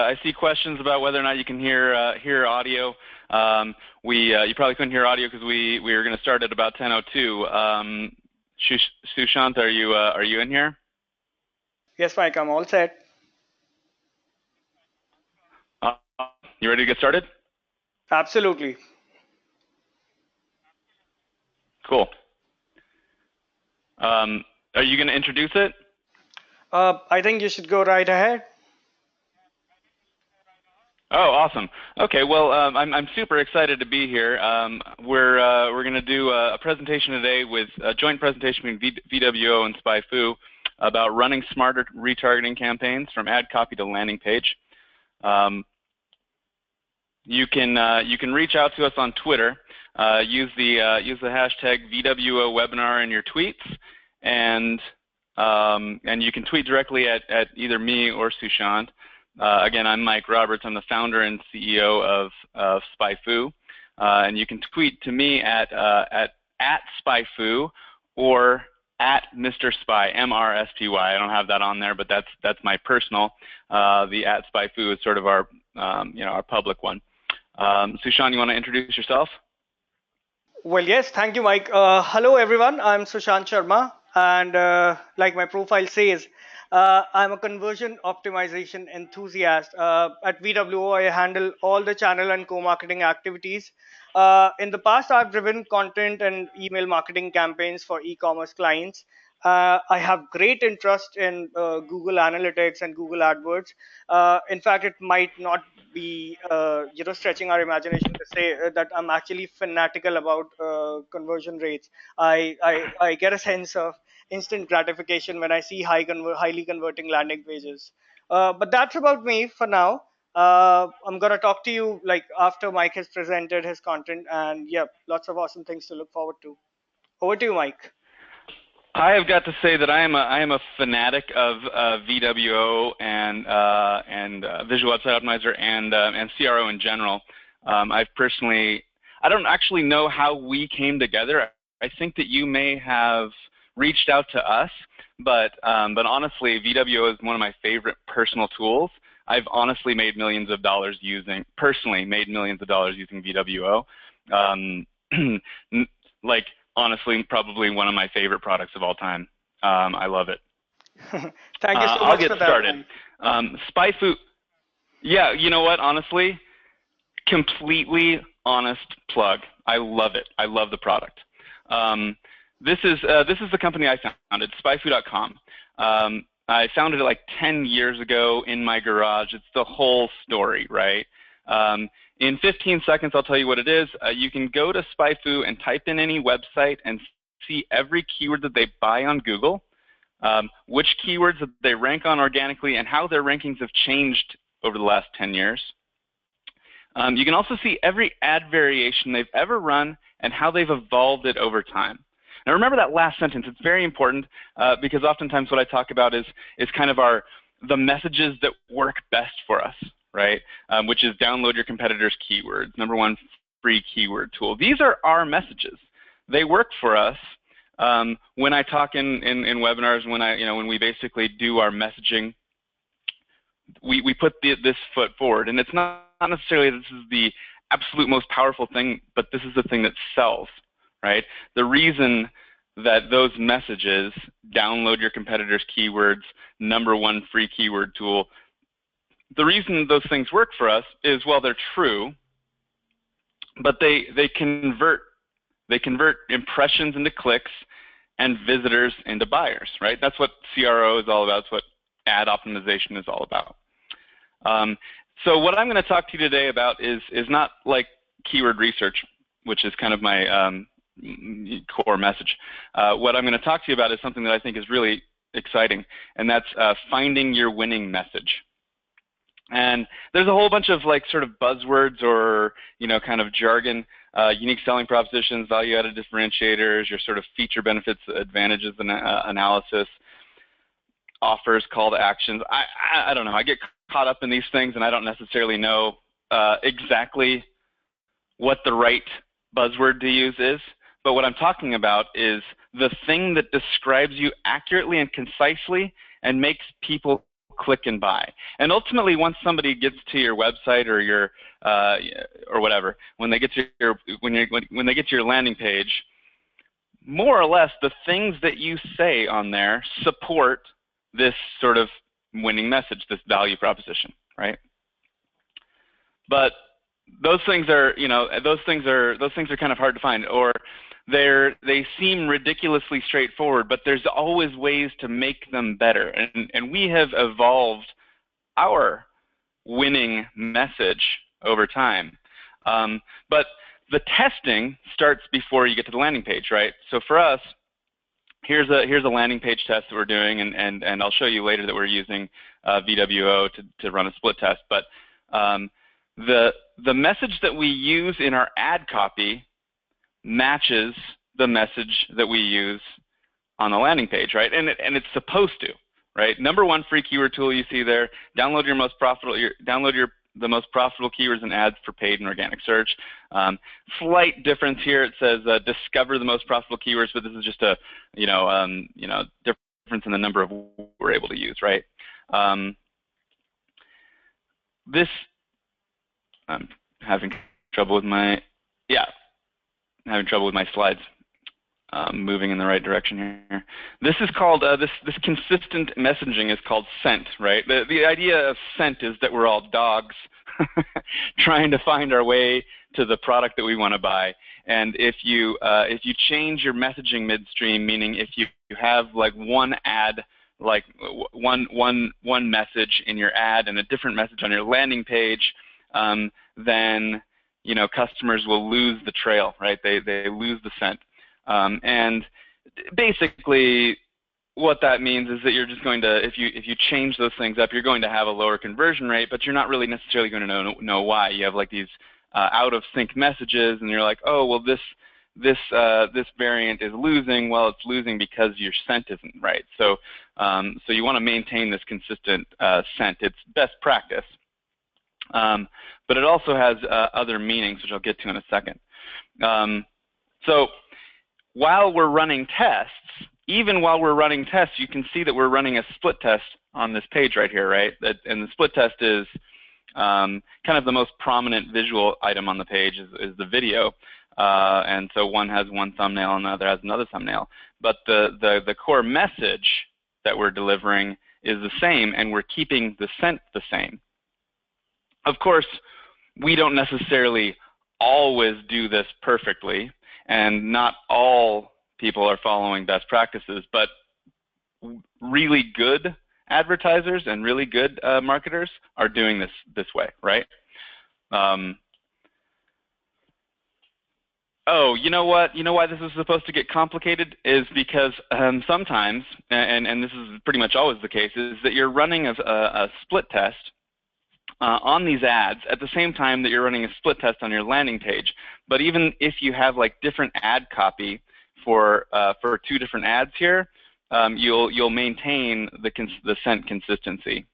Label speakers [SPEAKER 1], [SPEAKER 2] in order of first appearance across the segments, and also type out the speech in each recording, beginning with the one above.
[SPEAKER 1] I see questions about whether or not you can hear audio. You probably couldn't hear audio because we were going to start at about 10:02. Sushant, are you in here?
[SPEAKER 2] Yes, Mike, I'm all set.
[SPEAKER 1] You ready to get started?
[SPEAKER 2] Absolutely.
[SPEAKER 1] Cool. Are you going to introduce it?
[SPEAKER 2] I think you should go right ahead.
[SPEAKER 1] Oh, awesome. Okay, well, I'm super excited to be here. We're going to do a presentation today with a joint presentation between VWO and SpyFu about running smarter retargeting campaigns from ad copy to landing page. You can reach out to us on Twitter. Use the hashtag VWO webinar in your tweets, and you can tweet directly at either me or Sushant. Again, I'm Mike Roberts. I'm the founder and CEO of SpyFu, and you can tweet to me at SpyFu or at Mr. Spy, MRSPY. I don't have that on there, but that's my personal. The at SpyFu is sort of our our public one. Sushant, you want to introduce yourself?
[SPEAKER 2] Well, yes, thank you, Mike. Hello, everyone. I'm Sushant Sharma, and like my profile says, I'm a conversion optimization enthusiast. At VWO, I handle all the channel and co-marketing activities. In the past, I've driven content and email marketing campaigns for e-commerce clients. I have great interest in Google Analytics and Google AdWords. In fact, it might not be stretching our imagination to say that I'm actually fanatical about conversion rates. I get a sense of instant gratification when I see highly converting landing pages. But that's about me for now. I'm gonna talk to you like after Mike has presented his content, and yeah, lots of awesome things to look forward to. Over to you, Mike.
[SPEAKER 1] I have got to say that I am a fanatic of VWO and Visual Website Optimizer and CRO in general. I don't actually know how we came together. I think that you may have reached out to us, but honestly, VWO is one of my favorite personal tools. I've honestly made millions of dollars using VWO. Honestly, probably one of my favorite products of all time. I love it.
[SPEAKER 2] Thank you so much
[SPEAKER 1] I'll get
[SPEAKER 2] for that.
[SPEAKER 1] started. SpyFu, yeah, you know what, honestly, completely honest plug. I love it. I love the product. This is the company I founded, SpyFu.com. I founded it like 10 years ago in my garage. It's the whole story, right? In 15 seconds, I'll tell you what it is. You can go to SpyFu and type in any website and see every keyword that they buy on Google, which keywords that they rank on organically, and how their rankings have changed over the last 10 years. You can also see every ad variation they've ever run and how they've evolved it over time. Now remember that last sentence. It's very important because oftentimes what I talk about is kind of the messages that work best for us, right? Which is download your competitors' keywords, #1 free keyword tool. These are our messages. They work for us. When I talk in webinars, when we basically do our messaging, we put this foot forward, and it's not necessarily this is the absolute most powerful thing, but this is the thing that sells, right? The reason that those messages, download your competitors' keywords, #1 free keyword tool, the reason those things work for us is, well, they're true, but they convert impressions into clicks and visitors into buyers, right? That's what CRO is all about. It's what ad optimization is all about. So what I'm going to talk to you today about is not like keyword research, which is kind of my core message. What I'm going to talk to you about is something that I think is really exciting, and that's finding your winning message. And there's a whole bunch of sort of buzzwords or kind of jargon, unique selling propositions, value-added differentiators, your sort of feature benefits, advantages, analysis, offers, call to actions. I don't know. I get caught up in these things, and I don't necessarily know exactly what the right buzzword to use is. But what I'm talking about is the thing that describes you accurately and concisely and makes people click and buy. And ultimately, once somebody gets to your website or your or whatever, when they get to your when they get to your landing page, more or less the things that you say on there support this sort of winning message, this value proposition, right? But those things are, those things are kind of hard to find, or they seem ridiculously straightforward, but there's always ways to make them better. And we have evolved our winning message over time. But the testing starts before you get to the landing page, right? So for us, here's a landing page test that we're doing, and I'll show you later that we're using VWO to run a split test. But the message that we use in our ad copy matches the message that we use on the landing page, right? And it's supposed to, right? Number one free keyword tool you see there. Download your most profitable. The most profitable keywords and ads for paid and organic search. Slight difference here. It says discover the most profitable keywords, but this is just a difference in the number of we're able to use, right? This I'm having trouble with my slides moving in the right direction here. This is called this consistent messaging is called scent, right? The idea of scent is that we're all dogs trying to find our way to the product that we want to buy. And if you change your messaging midstream, meaning if you have like one ad, like one message in your ad and a different message on your landing page, then customers will lose the trail, right? They lose the scent. And basically what that means is that you're just going to, if you change those things up, you're going to have a lower conversion rate, but you're not really necessarily going to know why. You have like these out of sync messages, and you're like, oh, well, this variant is losing. Well, it's losing because your scent isn't right. So so you want to maintain this consistent scent. It's best practice. But it also has other meanings, which I'll get to in a second. So while we're running tests, even while we're running tests, you can see that we're running a split test on this page right here, right? And the split test is kind of the most prominent visual item on the page is the video. And so one has one thumbnail and the other has another thumbnail. But the core message that we're delivering is the same, and we're keeping the scent the same. Of course, we don't necessarily always do this perfectly, and not all people are following best practices, but really good advertisers and really good marketers are doing this way, right? Oh, you know what? You know why this is supposed to get complicated is because sometimes, and this is pretty much always the case, is that you're running a split test on these ads at the same time that you're running a split test on your landing page. But even if you have like different ad copy for two different ads here, you'll maintain the scent consistency.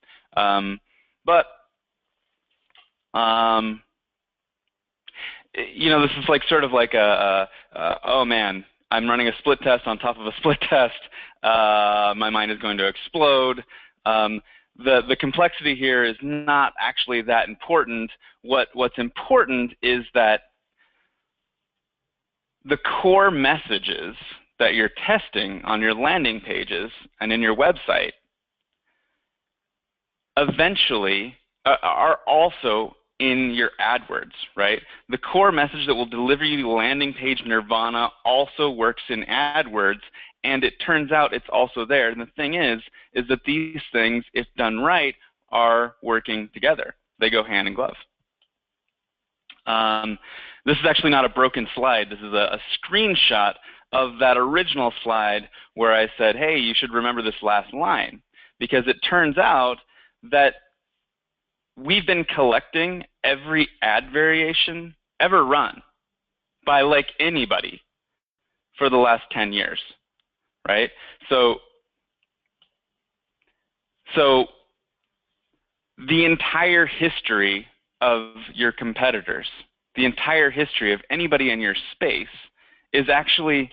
[SPEAKER 1] This is like sort of like oh man, I'm running a split test on top of a split test. My mind is going to explode. The complexity here is not actually that important. What's important is that the core messages that you're testing on your landing pages and in your website eventually are also in your AdWords, right? The core message that will deliver you landing page nirvana also works in AdWords, and it turns out it's also there. And the thing is that these things, if done right, are working together. They go hand in glove. This is actually not a broken slide. This is a screenshot of that original slide where I said, hey, you should remember this last line, because it turns out that we've been collecting every ad variation ever run by like anybody for the last 10 years, right? So the entire history of your competitors, the entire history of anybody in your space is actually,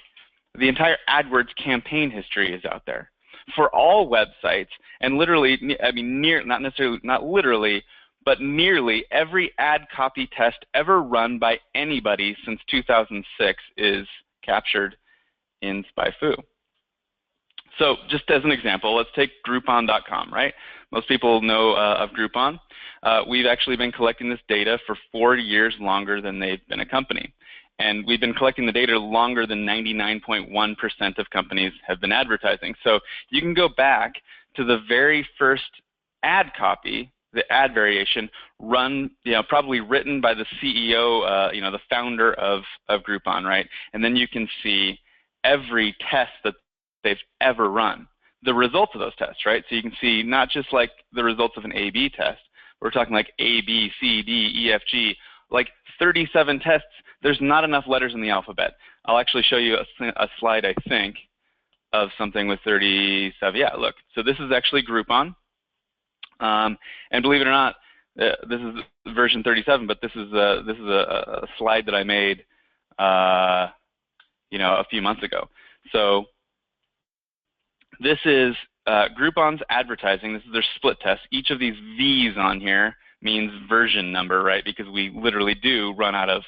[SPEAKER 1] the entire AdWords campaign history is out there. for all websites, and literally, I mean, not literally, but nearly every ad copy test ever run by anybody since 2006 is captured in SpyFu. So just as an example, let's take Groupon.com, right? Most people know of Groupon. We've actually been collecting this data for 4 years longer than they've been a company. And we've been collecting the data longer than 99.1% of companies have been advertising. So you can go back to the very first ad copy, the ad variation, run, probably written by the CEO, the founder of Groupon, right? And then you can see every test that they've ever run, the results of those tests, right? So you can see not just like the results of an A/B test. We're talking like A, B, C, D, E, F, G, like 37 tests. There's not enough letters in the alphabet. I'll actually show you a slide, I think, of something with 37. Yeah, look. So this is actually Groupon. And believe it or not, this is version 37, but this is a slide that I made, a few months ago. So this is Groupon's advertising. This is their split test. Each of these V's on here means version number, right? Because we literally do run out of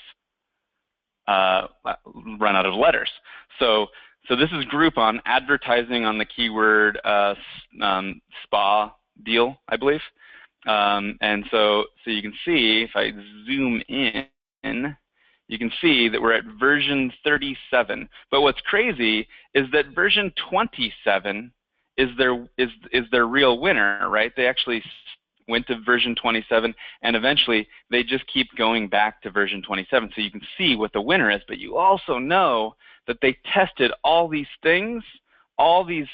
[SPEAKER 1] letters. So this is Groupon advertising on the keyword spa deal, I believe. And so you can see, if I zoom in, you can see that we're at version 37. But what's crazy is that version 27 is their real winner, right? They actually went to version 27, and eventually they just keep going back to version 27. So you can see what the winner is, but you also know that they tested all these things, all these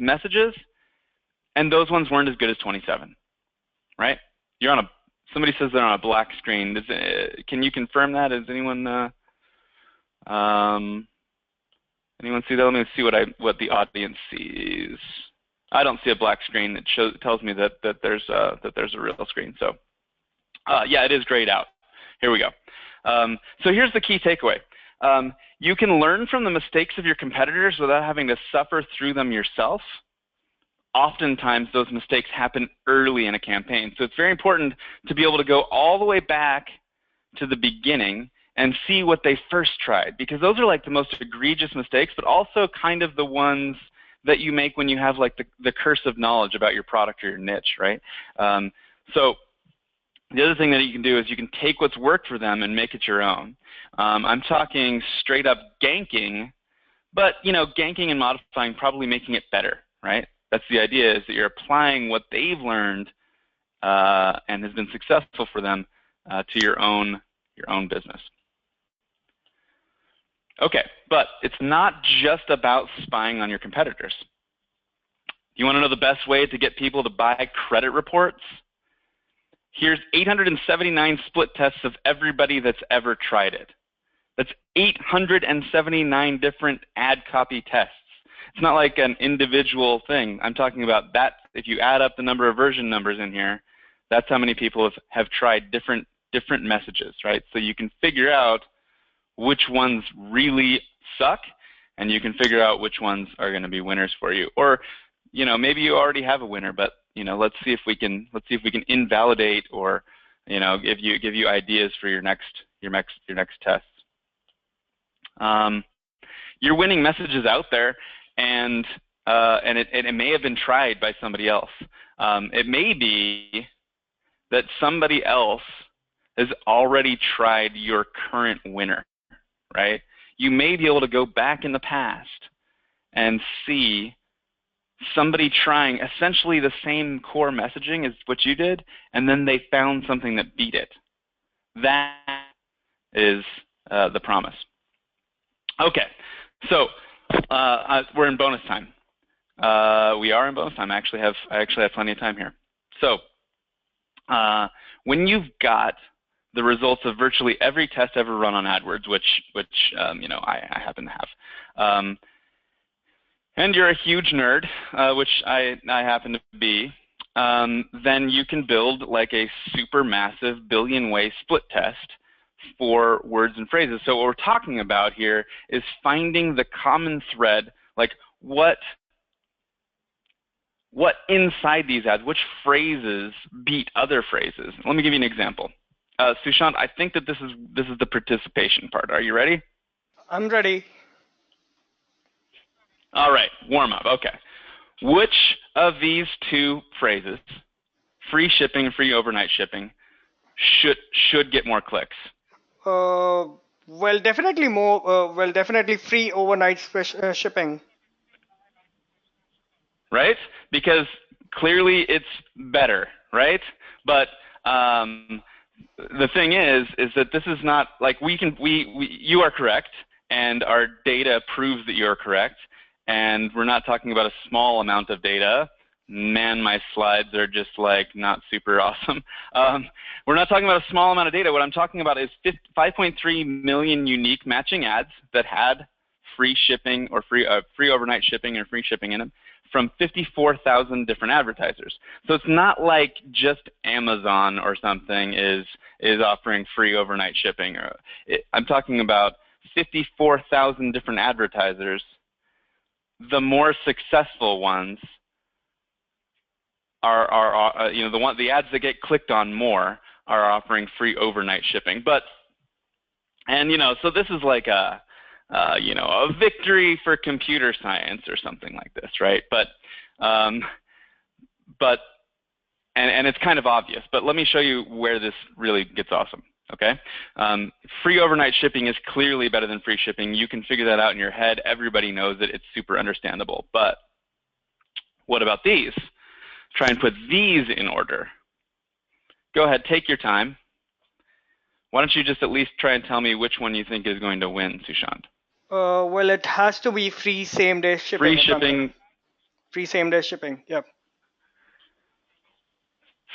[SPEAKER 1] messages, and those ones weren't as good as 27, right? You're on a Somebody says they're on a black screen. Can you confirm that? Does anyone anyone see that? Let me see what the audience sees. I don't see a black screen. It tells me that there's a real screen. So yeah, it is grayed out. Here we go. So here's the key takeaway. You can learn from the mistakes of your competitors without having to suffer through them yourself. Oftentimes those mistakes happen early in a campaign. So it's very important to be able to go all the way back to the beginning and see what they first tried, because those are like the most egregious mistakes, but also kind of the ones that you make when you have like the curse of knowledge about your product or your niche, right? So the other thing that you can do is you can take what's worked for them and make it your own. I'm talking straight up ganking, but ganking and modifying, probably making it better, right? That's the idea, is that you're applying what they've learned and has been successful for them to your own business. Okay, but it's not just about spying on your competitors. You want to know the best way to get people to buy credit reports? Here's 879 split tests of everybody that's ever tried it. That's 879 different ad copy tests. It's not like an individual thing. I'm talking about that. If you add up the number of version numbers in here, that's how many people have tried different messages, right? So you can figure out which ones really suck, and you can figure out which ones are going to be winners for you. Or, maybe you already have a winner, but let's see if we can invalidate or give you ideas for your next tests. Your winning message is out there, and it may have been tried by somebody else. It may be that somebody else has already tried your current winner, right? You may be able to go back in the past and see somebody trying essentially the same core messaging as what you did, and then they found something that beat it. That is the promise. Okay, so we're in bonus time. We are in bonus time. I actually have plenty of time here. So when you've got the results of virtually every test ever run on AdWords, which I happen to have, and you're a huge nerd, which I happen to be, then you can build like a super massive billion-way split test for words and phrases. So what we're talking about here is finding the common thread, like what what inside these ads, which phrases beat other phrases. Let me give you an example. Sushant, I think that this is the participation part. Are you ready?
[SPEAKER 2] I'm ready.
[SPEAKER 1] All right, warm up. Okay. Which of these two phrases, free shipping, free overnight shipping, should get more clicks?
[SPEAKER 2] Well, definitely more. Well, definitely free overnight shipping.
[SPEAKER 1] Right? Because clearly it's better, right? But the thing is that this is not like you are correct, and our data proves that you are correct, and we're not talking about a small amount of data. Man, my slides are just like not super awesome. We're not talking about a small amount of data. What I'm talking about is 5.3 million unique matching ads that had free shipping or free overnight shipping or free shipping in them from 54,000 different advertisers. So it's not like just Amazon or something is offering free overnight shipping. I'm talking about 54,000 different advertisers. The more successful ones are the ads that get clicked on more are offering free overnight shipping. So this is like a victory for computer science or something like this, right? And it's kind of obvious, but let me show you where this really gets awesome, okay? Free overnight shipping is clearly better than free shipping. You can figure that out in your head. Everybody knows it. It's super understandable. But what about these? Try and put these in order. Go ahead, take your time. Why don't you just at least try and tell me which one you think is going to win, Sushant?
[SPEAKER 2] Well, it has to be free same-day shipping.
[SPEAKER 1] Free shipping.
[SPEAKER 2] Free same-day shipping. Yep.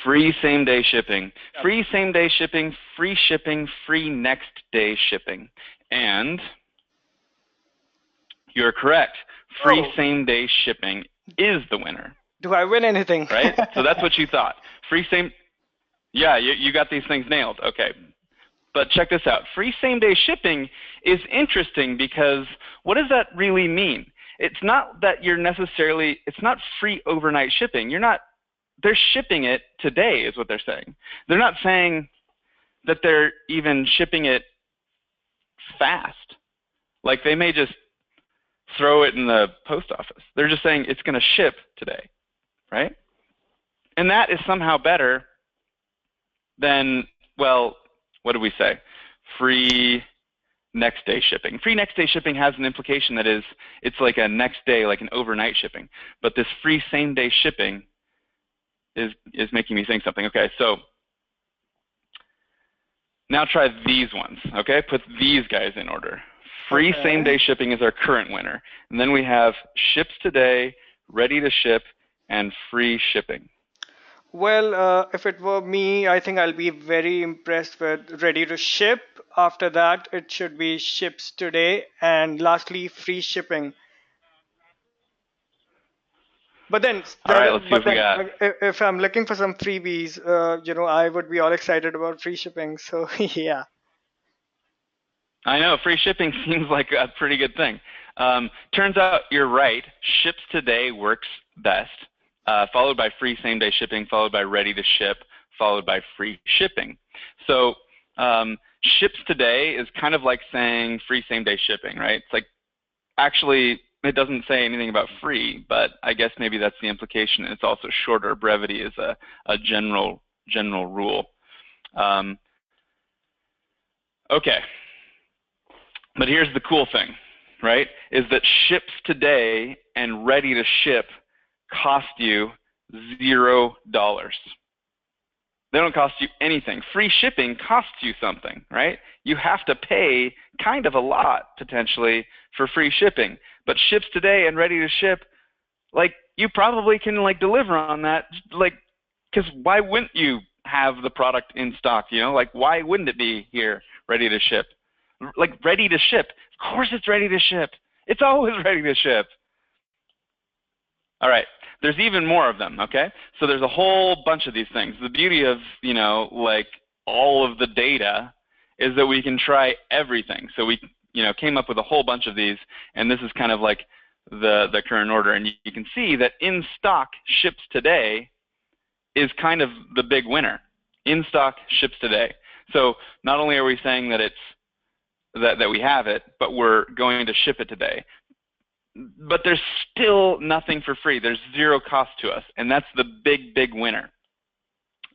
[SPEAKER 1] Free same-day shipping.
[SPEAKER 2] Yep.
[SPEAKER 1] Free same-day shipping. Free shipping. Free next-day shipping. And you're correct. Free same-day shipping is the winner.
[SPEAKER 2] Do I win anything?
[SPEAKER 1] Right? So that's what you thought. Yeah, you got these things nailed. Okay. But check this out. Free same-day shipping is interesting because what does that really mean? It's not that it's not free overnight shipping. They're shipping it today is what they're saying. They're not saying that they're even shipping it fast. Like they may just throw it in the post office. They're just saying it's going to ship today, right? And that is somehow better than, well, what do we say? Free next day shipping. Free next day shipping has an implication that it's like a next day, like an overnight shipping. But this free same day shipping is making me think something. Okay, so now try these ones. Okay, put these guys in order. Free same day shipping is our current winner. And then we have ships today, ready to ship, and free shipping.
[SPEAKER 2] Well, if it were me, I think I'll be very impressed with ready to ship. After that, it should be ships today, and lastly, free shipping. But then,
[SPEAKER 1] all right, let's see what we got.
[SPEAKER 2] If I'm looking for some freebies, I would be all excited about free shipping. So yeah.
[SPEAKER 1] I know, free shipping seems like a pretty good thing. Turns out you're right. Ships today works best. Followed by free same-day shipping, followed by ready to ship, followed by free shipping. So ships today is kind of like saying free same-day shipping, right? It's like actually it doesn't say anything about free, but I guess maybe that's the implication. It's also shorter. Brevity is a general rule. Okay, but here's the cool thing, right? Is that ships today and ready to ship cost you $0. They don't cost you anything. Free shipping costs you something, right? You have to pay kind of a lot, potentially, for free shipping. But ships today and ready to ship, like, you probably can, like, deliver on that, like, because why wouldn't you have the product in stock, Like, why wouldn't it be here, ready to ship? Like, ready to ship. Of course it's ready to ship. It's always ready to ship. All right. There's even more of them, okay? So there's a whole bunch of these things. The beauty of, like all of the data is that we can try everything. So we, came up with a whole bunch of these, and this is kind of like the current order, and you can see that in stock ships today is kind of the big winner. In stock ships today. So not only are we saying that it's that we have it, but we're going to ship it today. But there's still nothing for free. There's zero cost to us, and that's the big winner.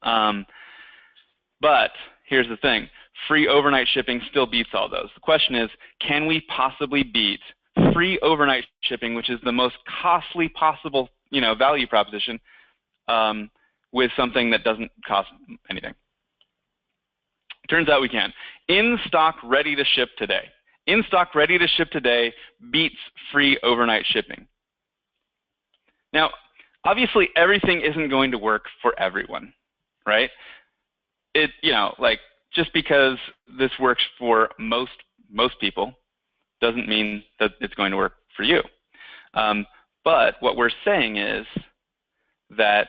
[SPEAKER 1] But here's the thing. Free overnight shipping still beats all those. The question is, can we possibly beat free overnight shipping, which is the most costly possible, value proposition, with something that doesn't cost anything? Turns out we can. In stock, ready to ship today. In stock, ready to ship today beats free overnight shipping. Now, obviously, everything isn't going to work for everyone, right? Just because this works for most people doesn't mean that it's going to work for you. But what we're saying is that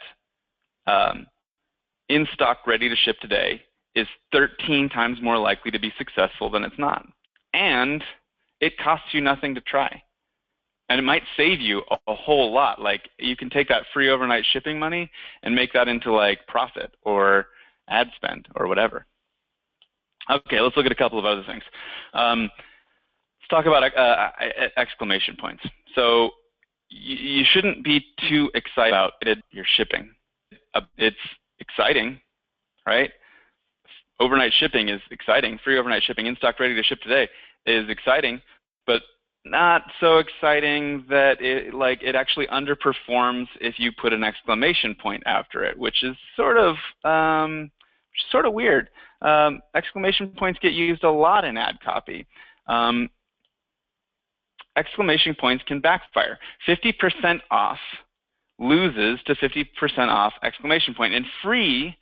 [SPEAKER 1] in stock, ready to ship today is 13 times more likely to be successful than it's not. And it costs you nothing to try. And it might save you a whole lot. Like, you can take that free overnight shipping money and make that into like profit or ad spend or whatever. Okay, let's look at a couple of other things. Let's talk about exclamation points. So you shouldn't be too excited about your shipping. It's exciting, right? Overnight shipping is exciting. Free overnight shipping, in stock, ready to ship today is exciting, but not so exciting that it actually underperforms if you put an exclamation point after it, which is sort of weird. Exclamation points get used a lot in ad copy. Exclamation points can backfire. 50% off loses to 50% off exclamation point. And free,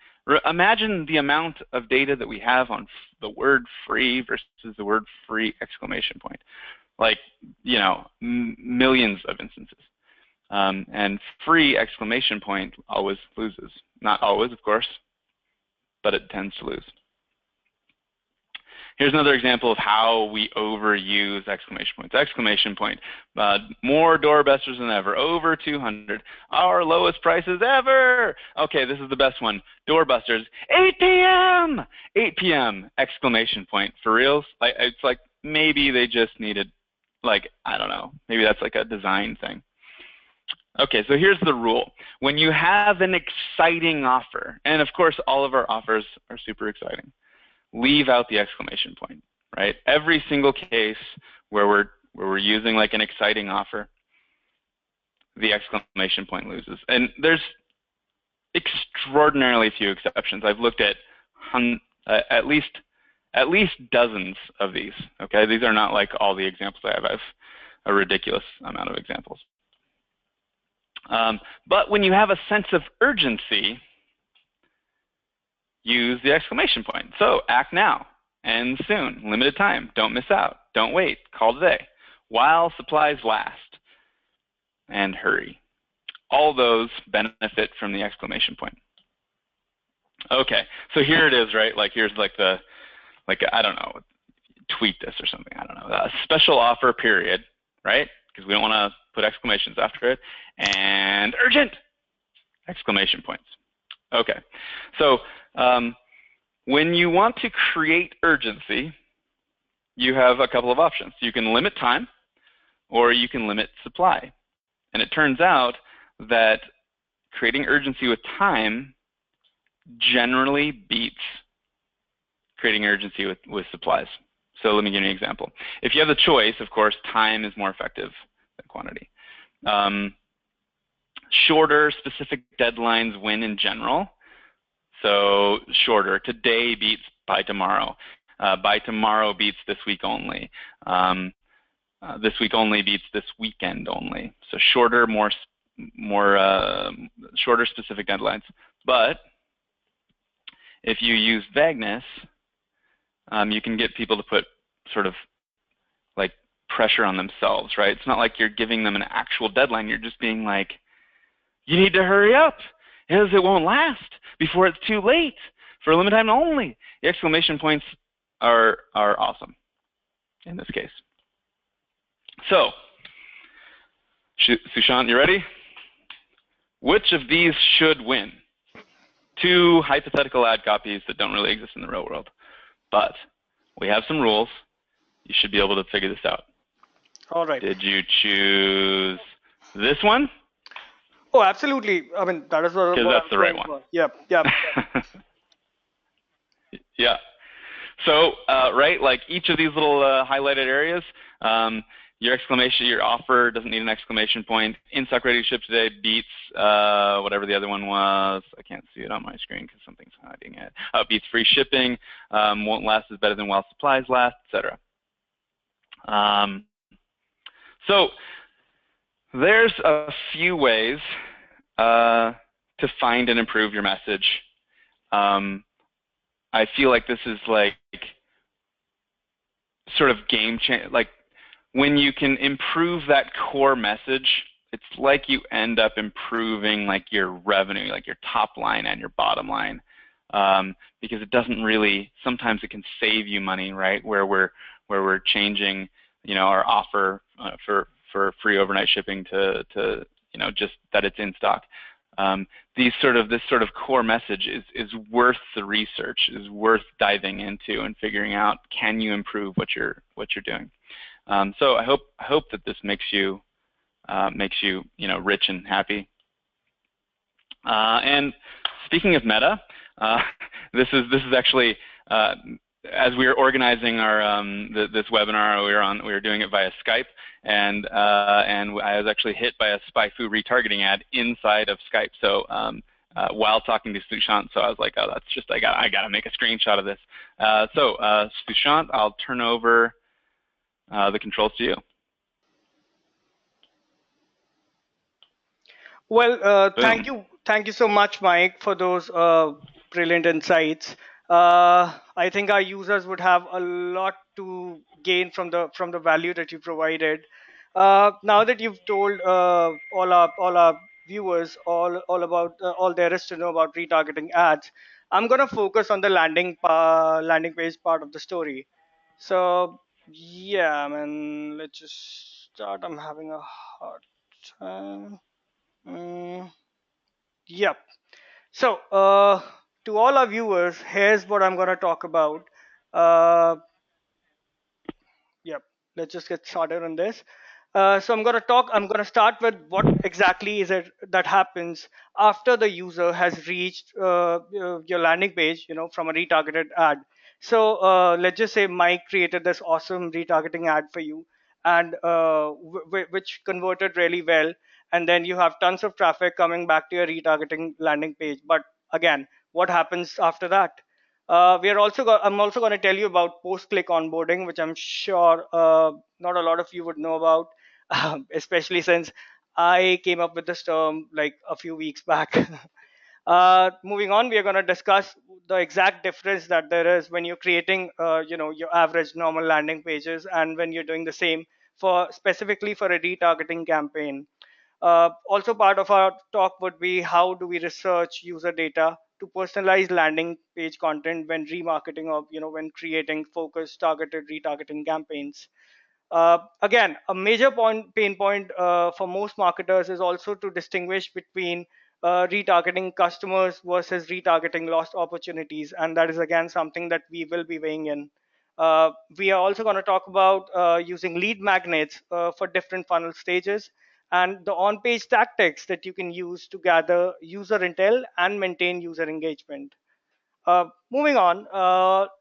[SPEAKER 1] imagine the amount of data that we have on the word free versus the word free exclamation point. Like, millions of instances. And free exclamation point always loses. Not always, of course, but it tends to lose. Here's another example of how we overuse exclamation points. Exclamation point, more doorbusters than ever, over 200, our lowest prices ever. Okay, this is the best one. Doorbusters, 8 p.m., 8 p.m., exclamation point. For reals? It's like maybe they just needed, I don't know, maybe that's like a design thing. Okay, so here's the rule. When you have an exciting offer, and of course all of our offers are super exciting, leave out the exclamation point, right? Every single case where we're using like an exciting offer, the exclamation point loses. And there's extraordinarily few exceptions. I've looked at at least dozens of these. Okay, these are not like all the examples I have. I have a ridiculous amount of examples. But when you have a sense of urgency, use the exclamation point. So act now, end soon, limited time, don't miss out, don't wait, call today, while supplies last, and hurry. All those benefit from the exclamation point. Okay, so here it is, right? Like here's like the, I don't know, tweet this or something, I don't know, a special offer period, right? Because we don't want to put exclamations after it, and urgent, exclamation points. Okay, so when you want to create urgency, you have a couple of options. You can limit time, or you can limit supply. And it turns out that creating urgency with time generally beats creating urgency with supplies. So let me give you an example. If you have the choice, of course, time is more effective than quantity. Shorter specific deadlines win in general. So shorter, today beats by tomorrow. By tomorrow beats this week only. This week only beats this weekend only. So shorter, shorter specific deadlines. But if you use vagueness, you can get people to put sort of like pressure on themselves, right? It's not like you're giving them an actual deadline. You're just being like, you need to hurry up, because it won't last before it's too late for a limited time only. The exclamation points are awesome in this case. So Sushant, you ready? Which of these should win? Two hypothetical ad copies that don't really exist in the real world. But we have some rules. You should be able to figure this out.
[SPEAKER 2] All right.
[SPEAKER 1] Did you choose this one?
[SPEAKER 2] Oh, absolutely. I mean, that is what
[SPEAKER 1] that's
[SPEAKER 2] I'm
[SPEAKER 1] the right
[SPEAKER 2] going
[SPEAKER 1] one.
[SPEAKER 2] for. Yep.
[SPEAKER 1] Yeah. So, right, like each of these little highlighted areas, your exclamation, your offer doesn't need an exclamation point. In stock, ready to ship today beats whatever the other one was. I can't see it on my screen because something's hiding it. Beats free shipping. Won't last is better than while supplies last, etc. So there's a few ways to find and improve your message. I feel like this is like sort of game change. Like when you can improve that core message, it's like you end up improving like your revenue, like your top line and your bottom line, because it doesn't really. Sometimes it can save you money, right? Where we're changing, our offer for free overnight shipping to just that it's in stock. This sort of core message is worth the research, is worth diving into and figuring out, can you improve what you're doing. So I hope that this makes you rich and happy. And speaking of meta, this is actually as we were organizing our this webinar, we were doing it via Skype, and I was actually hit by a SpyFu retargeting ad inside of Skype. So while talking to Sushant, so I was like, oh, that's just I gotta make a screenshot of this. So Sushant, I'll turn over the controls to you.
[SPEAKER 2] Well, thank you so much, Mike, for those brilliant insights. I think our users would have a lot to gain from the value that you provided. Now that you've told all our viewers all about all there is to know about retargeting ads, I'm gonna focus on the landing page part of the story. So yeah, I mean, let's just start. I'm having a hard time. Mm, yep. So, to all our viewers, here's what I'm going to talk about. Uh, Yep. Let's just get started on this. So I'm going to start with what exactly is it that happens after the user has reached your landing page, from a retargeted ad. So let's just say Mike created this awesome retargeting ad for you, and which converted really well. And then you have tons of traffic coming back to your retargeting landing page. But again, what happens after that? I'm also going to tell you about post-click onboarding, which I'm sure not a lot of you would know about, especially since I came up with this term like a few weeks back. Moving on, we are going to discuss the exact difference that there is when you're creating, your average normal landing pages and when you're doing the same for specifically for a retargeting campaign. Also, part of our talk would be how do we research user data to personalize landing page content when remarketing or when creating focused targeted retargeting campaigns. Again, a major pain point for most marketers is also to distinguish between retargeting customers versus retargeting lost opportunities, and that is again something that we will be weighing in. We are also going to talk about using lead magnets for different funnel stages and the on-page tactics that you can use to gather user intel and maintain user engagement. Moving on,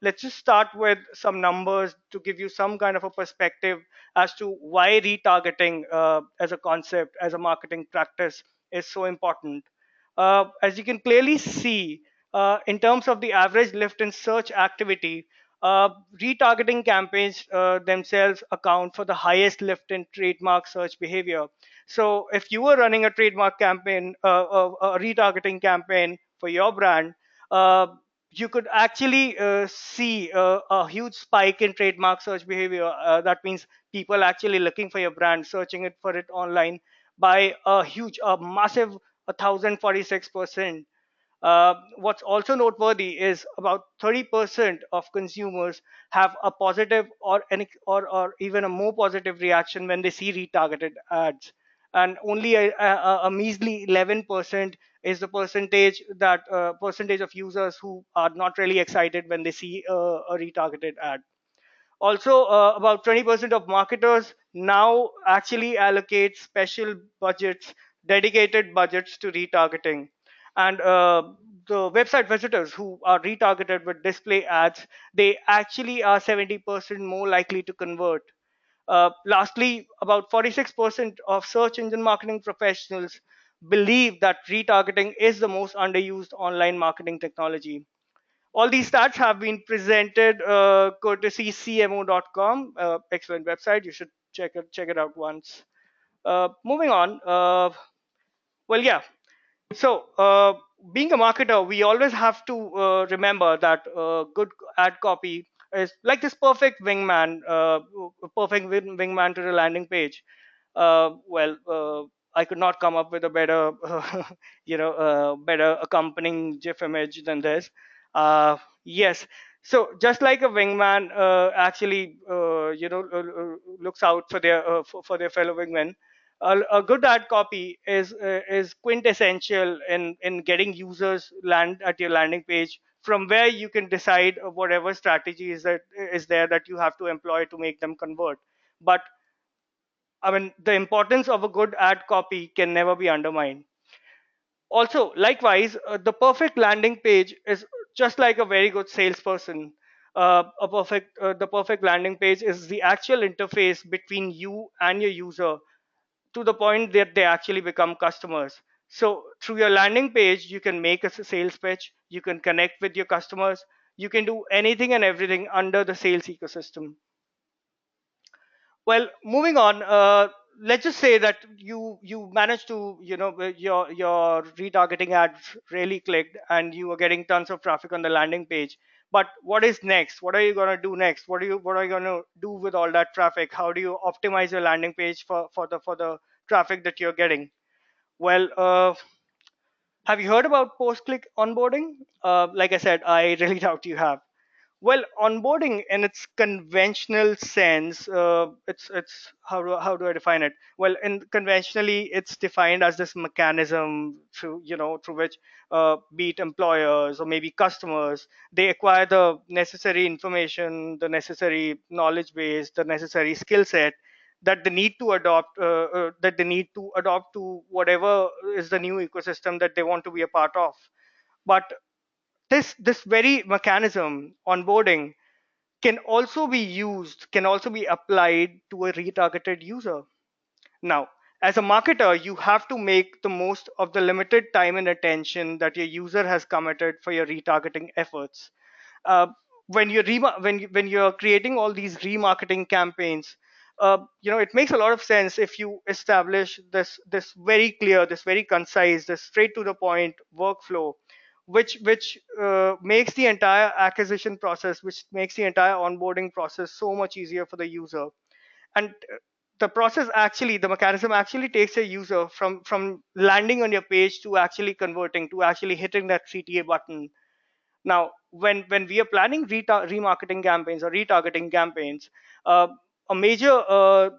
[SPEAKER 2] let's just start with some numbers to give you some kind of a perspective as to why retargeting as a concept, as a marketing practice, is so important. As you can clearly see, in terms of the average lift in search activity, retargeting campaigns themselves account for the highest lift in trademark search behavior. So, if you were running a trademark campaign, a retargeting campaign for your brand, uh, you could actually see a huge spike in trademark search behavior. That means people actually looking for your brand, searching it for it online by a massive 1046%. What's also noteworthy is about 30% of consumers have a positive or even a more positive reaction when they see retargeted ads. and only a measly 11% is the percentage of users who are not really excited when they see a retargeted ad. Also, about 20% of marketers now actually allocate special budgets, dedicated budgets to retargeting. And the website visitors who are retargeted with display ads, they actually are 70% more likely to convert. Lastly, about 46% of search engine marketing professionals believe that retargeting is the most underused online marketing technology. All these stats have been presented courtesy CMO.com, excellent website. You should check it out once. Moving on. Well, yeah. So, being a marketer, we always have to remember that good ad copy is like this perfect wingman, wingman to the landing page. I could not come up with a better, better accompanying GIF image than this. Yes. So just like a wingman actually, looks out for their fellow wingmen, a good ad copy is quintessential in getting users land at your landing page, from where you can decide whatever strategy is there that you have to employ to make them convert. But I mean, the importance of a good ad copy can never be undermined. Also, likewise, the perfect landing page is just like a very good salesperson. The perfect landing page is the actual interface between you and your user, to the point that they actually become customers. So through your landing page, you can make a sales pitch, you can connect with your customers, you can do anything and everything under the sales ecosystem. Well, moving on, let's just say that you managed to, your retargeting ads really clicked and you are getting tons of traffic on the landing page. But what is next? What are you going to do next? What are you going to do with all that traffic? How do you optimize your landing page for the traffic that you're getting? Well, have you heard about post-click onboarding? Like I said, I really doubt you have. Well, onboarding in its conventional sense, it's how do I define it? Well, in conventionally, it's defined as this mechanism through which, be it employers or maybe customers, they acquire the necessary information, the necessary knowledge base, the necessary skill set that they need to adopt to whatever is the new ecosystem that they want to be a part of. But this very mechanism, onboarding, can also be applied to a retargeted user. Now, as a marketer, you have to make the most of the limited time and attention that your user has committed for your retargeting efforts. uh, when you're creating all these remarketing campaigns, it makes a lot of sense if you establish this very clear, this very concise, this straight to the point workflow, which makes the entire acquisition process, which makes the entire onboarding process so much easier for the user. And the mechanism actually takes a user from landing on your page to actually converting, to actually hitting that CTA button. Now, when we are planning remarketing campaigns or retargeting campaigns, uh, a major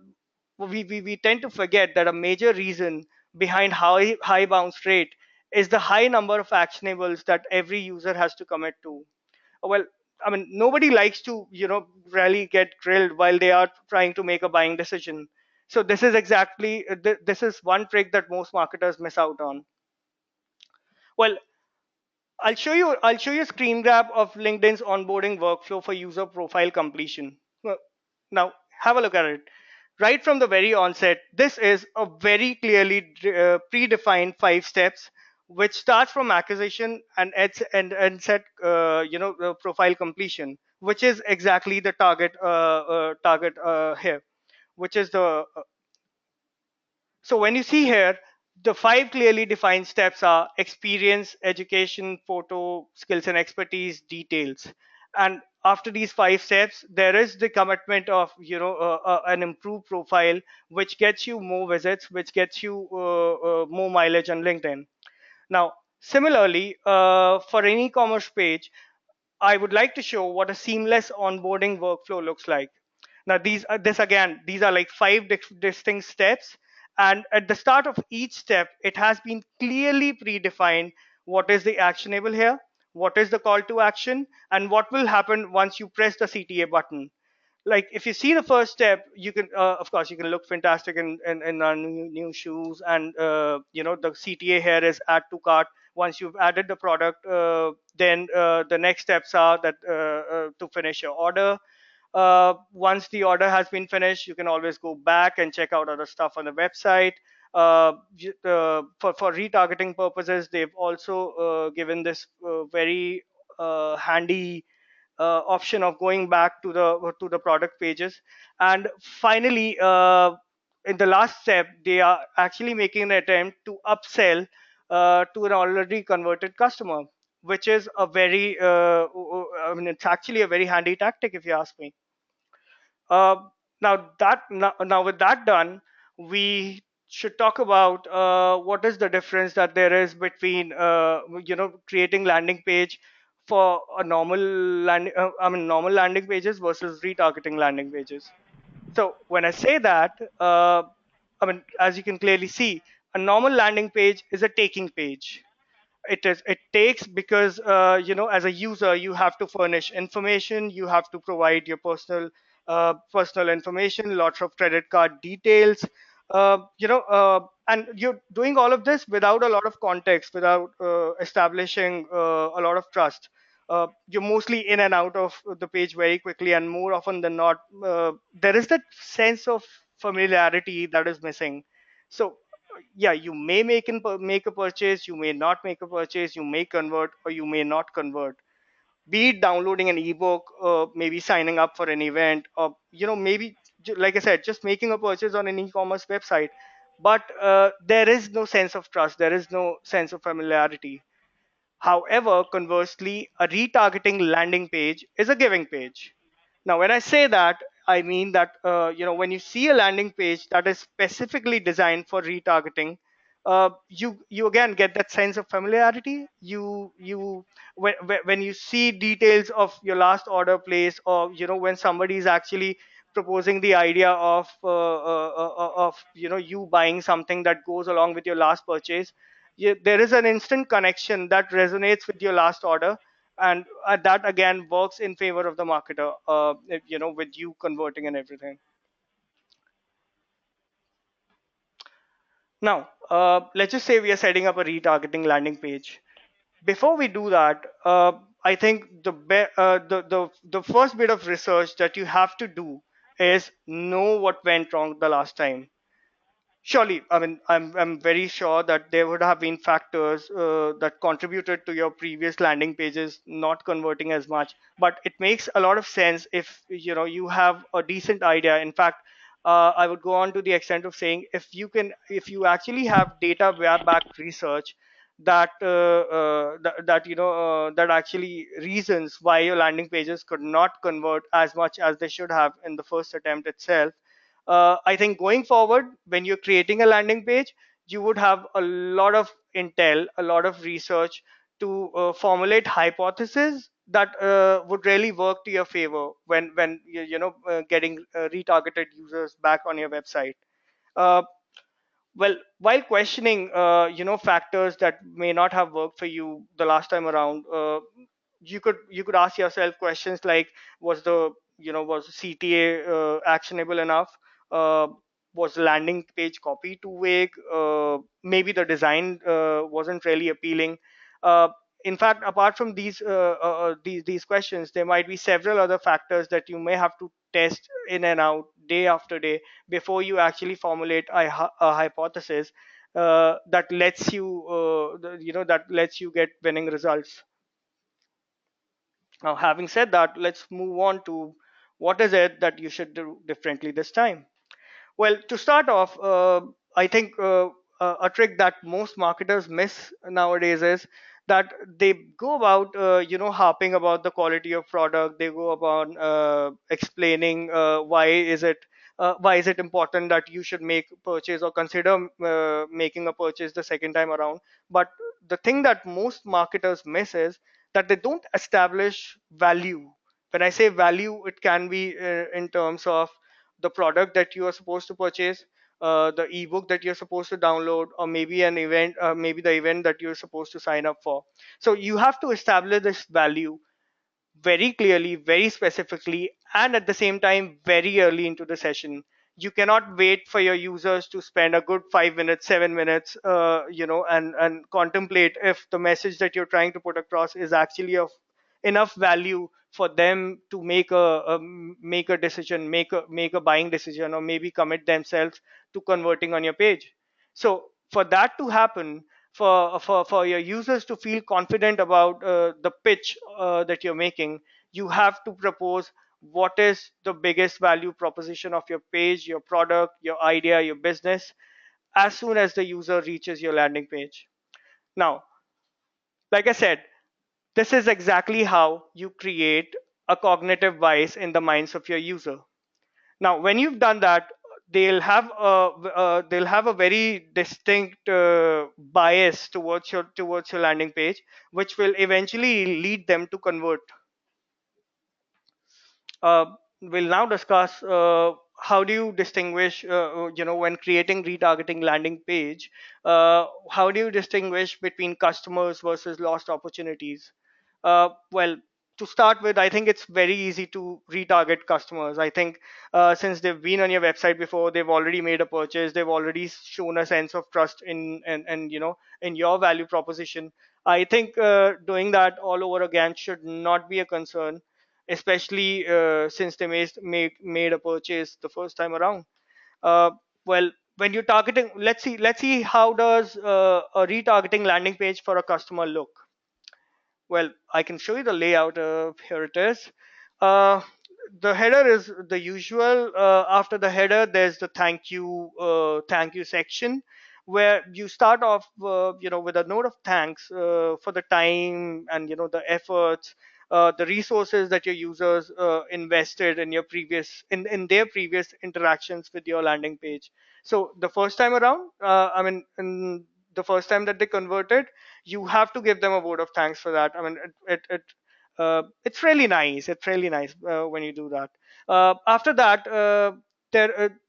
[SPEAKER 2] we tend to forget that a major reason behind high bounce rate is the high number of actionables that every user has to commit to. Well, I mean, nobody likes to really get grilled while they are trying to make a buying decision. So this is one trick that most marketers miss out on. Well, I'll show you a screen grab of LinkedIn's onboarding workflow for user profile completion. Now, have a look at it. Right from the very onset, this is a very clearly predefined 5 steps, which starts from acquisition and set profile completion, which is exactly the target here, which is the so when you see here, the 5 clearly defined steps are experience, education, photo, skills and expertise, details. And after these 5 steps, there is the commitment of an improved profile, which gets you more visits, which gets you more mileage on LinkedIn. Now, similarly, for an e-commerce page, I would like to show what a seamless onboarding workflow looks like. Now, these are like 5 distinct steps, And at the start of each step, it has been clearly predefined what is the actionable here, what is the call to action, and what will happen once you press the CTA button. Like if you see the first step, you can of course you can look fantastic in our new shoes, and the CTA here is add to cart. Once you've added the product, then the next steps are that to finish your order. Once the order has been finished, you can always go back and check out other stuff on the website. For retargeting purposes, they've also given this very handy option of going back to the product pages. And finally, in the last step, they are actually making an attempt to upsell to an already converted customer, which is a very I mean, it's actually a very handy tactic if you ask me. uh, now with that done, we should talk about what is the difference that there is between creating landing page for a normal normal landing pages versus retargeting landing pages. So when I say that, as you can clearly see, a normal landing page is a taking page. It takes because as a user you have to furnish information, you have to provide your personal information, lots of credit card details, and you're doing all of this without a lot of context, without establishing a lot of trust. You're mostly in and out of the page very quickly, and more often than not, there is that sense of familiarity that is missing. So yeah, you may make a purchase, you may not make a purchase, you may convert or you may not convert, be it downloading an ebook, maybe signing up for an event, or maybe like I said, just making a purchase on an e-commerce website. But there is no sense of trust, there is no sense of familiarity. However, conversely, a retargeting landing page is a giving page. Now, when I say that, I mean that when you see a landing page that is specifically designed for retargeting, you again get that sense of familiarity. When you see details of your last order place, or when somebody is actually proposing the idea of you buying something that goes along with your last purchase, there is an instant connection that resonates with your last order, and that again works in favor of the marketer, with you converting and everything. Now, let's just say we are setting up a retargeting landing page. Before we do that, I think the first bit of research that you have to do is know what went wrong the last time. Surely, I mean, I'm very sure that there would have been factors that contributed to your previous landing pages not converting as much. But it makes a lot of sense if you have a decent idea. In fact, I would go on to the extent of saying, if you actually have data backed research that actually reasons why your landing pages could not convert as much as they should have in the first attempt itself. I think going forward, when you're creating a landing page, you would have a lot of intel, a lot of research to formulate hypotheses that would really work to your favor when getting retargeted users back on your website. Uh, well, while questioning factors that may not have worked for you the last time around, you could ask yourself questions like, was CTA actionable enough? uh, was the landing page copy too vague? Maybe the design wasn't really appealing. uh, in fact, apart from these questions, there might be several other factors that you may have to test in and out day after day before you actually formulate a hypothesis that lets you that lets you get winning results. Now, having said that, let's move on to what is it that you should do differently this time. Well, to start off, I think a trick that most marketers miss nowadays is that they go about, harping about the quality of product. They go about explaining why is it important that you should make a purchase or consider making a purchase the second time around. But the thing that most marketers miss is that they don't establish value. When I say value, it can be in terms of the product that you are supposed to purchase, the ebook that you're supposed to download, or maybe an event, maybe the event that you're supposed to sign up for. So you have to establish this value very clearly, very specifically, and at the same time, very early into the session. You cannot wait for your users to spend a good 5 minutes, 7 minutes, and contemplate if the message that you're trying to put across is actually of enough value for them to make a decision, make a buying decision, or maybe commit themselves to converting on your page. So for that to happen, for your users to feel confident about the pitch that you're making, you have to propose what is the biggest value proposition of your page, your product, your idea, your business, as soon as the user reaches your landing page. Now, like I said, this is exactly how you create a cognitive bias in the minds of your user. Now, when you've done that, they'll have a very distinct bias towards your landing page, which will eventually lead them to convert. uh, we'll now discuss how do you distinguish, when creating retargeting landing page, how do you distinguish between customers versus lost opportunities? Well, to start with, I think it's very easy to retarget customers. I think since they've been on your website before, they've already made a purchase, they've already shown a sense of trust in your value proposition. I think doing that all over again should not be a concern, especially since they made a purchase the first time around. Uh, well, when you're targeting, let's see how does a retargeting landing page for a customer look. Well, I can show you the layout. Here it is. Uh, the header is the usual. After the header, there's the thank you section, where you start off, with a note of thanks for the time and the efforts, the resources that your users invested in in their previous interactions with your landing page. So the first time around, in the first time that they converted, you have to give them a word of thanks for that. I mean, it's really nice. It's really nice when you do that. After that,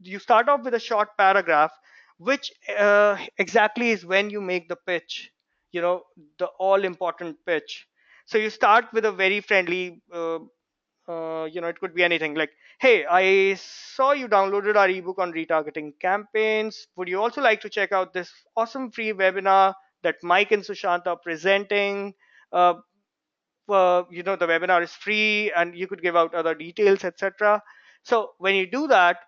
[SPEAKER 2] you start off with a short paragraph, which exactly is when you make the pitch. The all important pitch. So you start with a very friendly. It could be anything like, hey, I saw you downloaded our ebook on retargeting campaigns. Would you also like to check out this awesome free webinar that Mike and Sushant are presenting? uh, the webinar is free and you could give out other details, etc. So when you do that,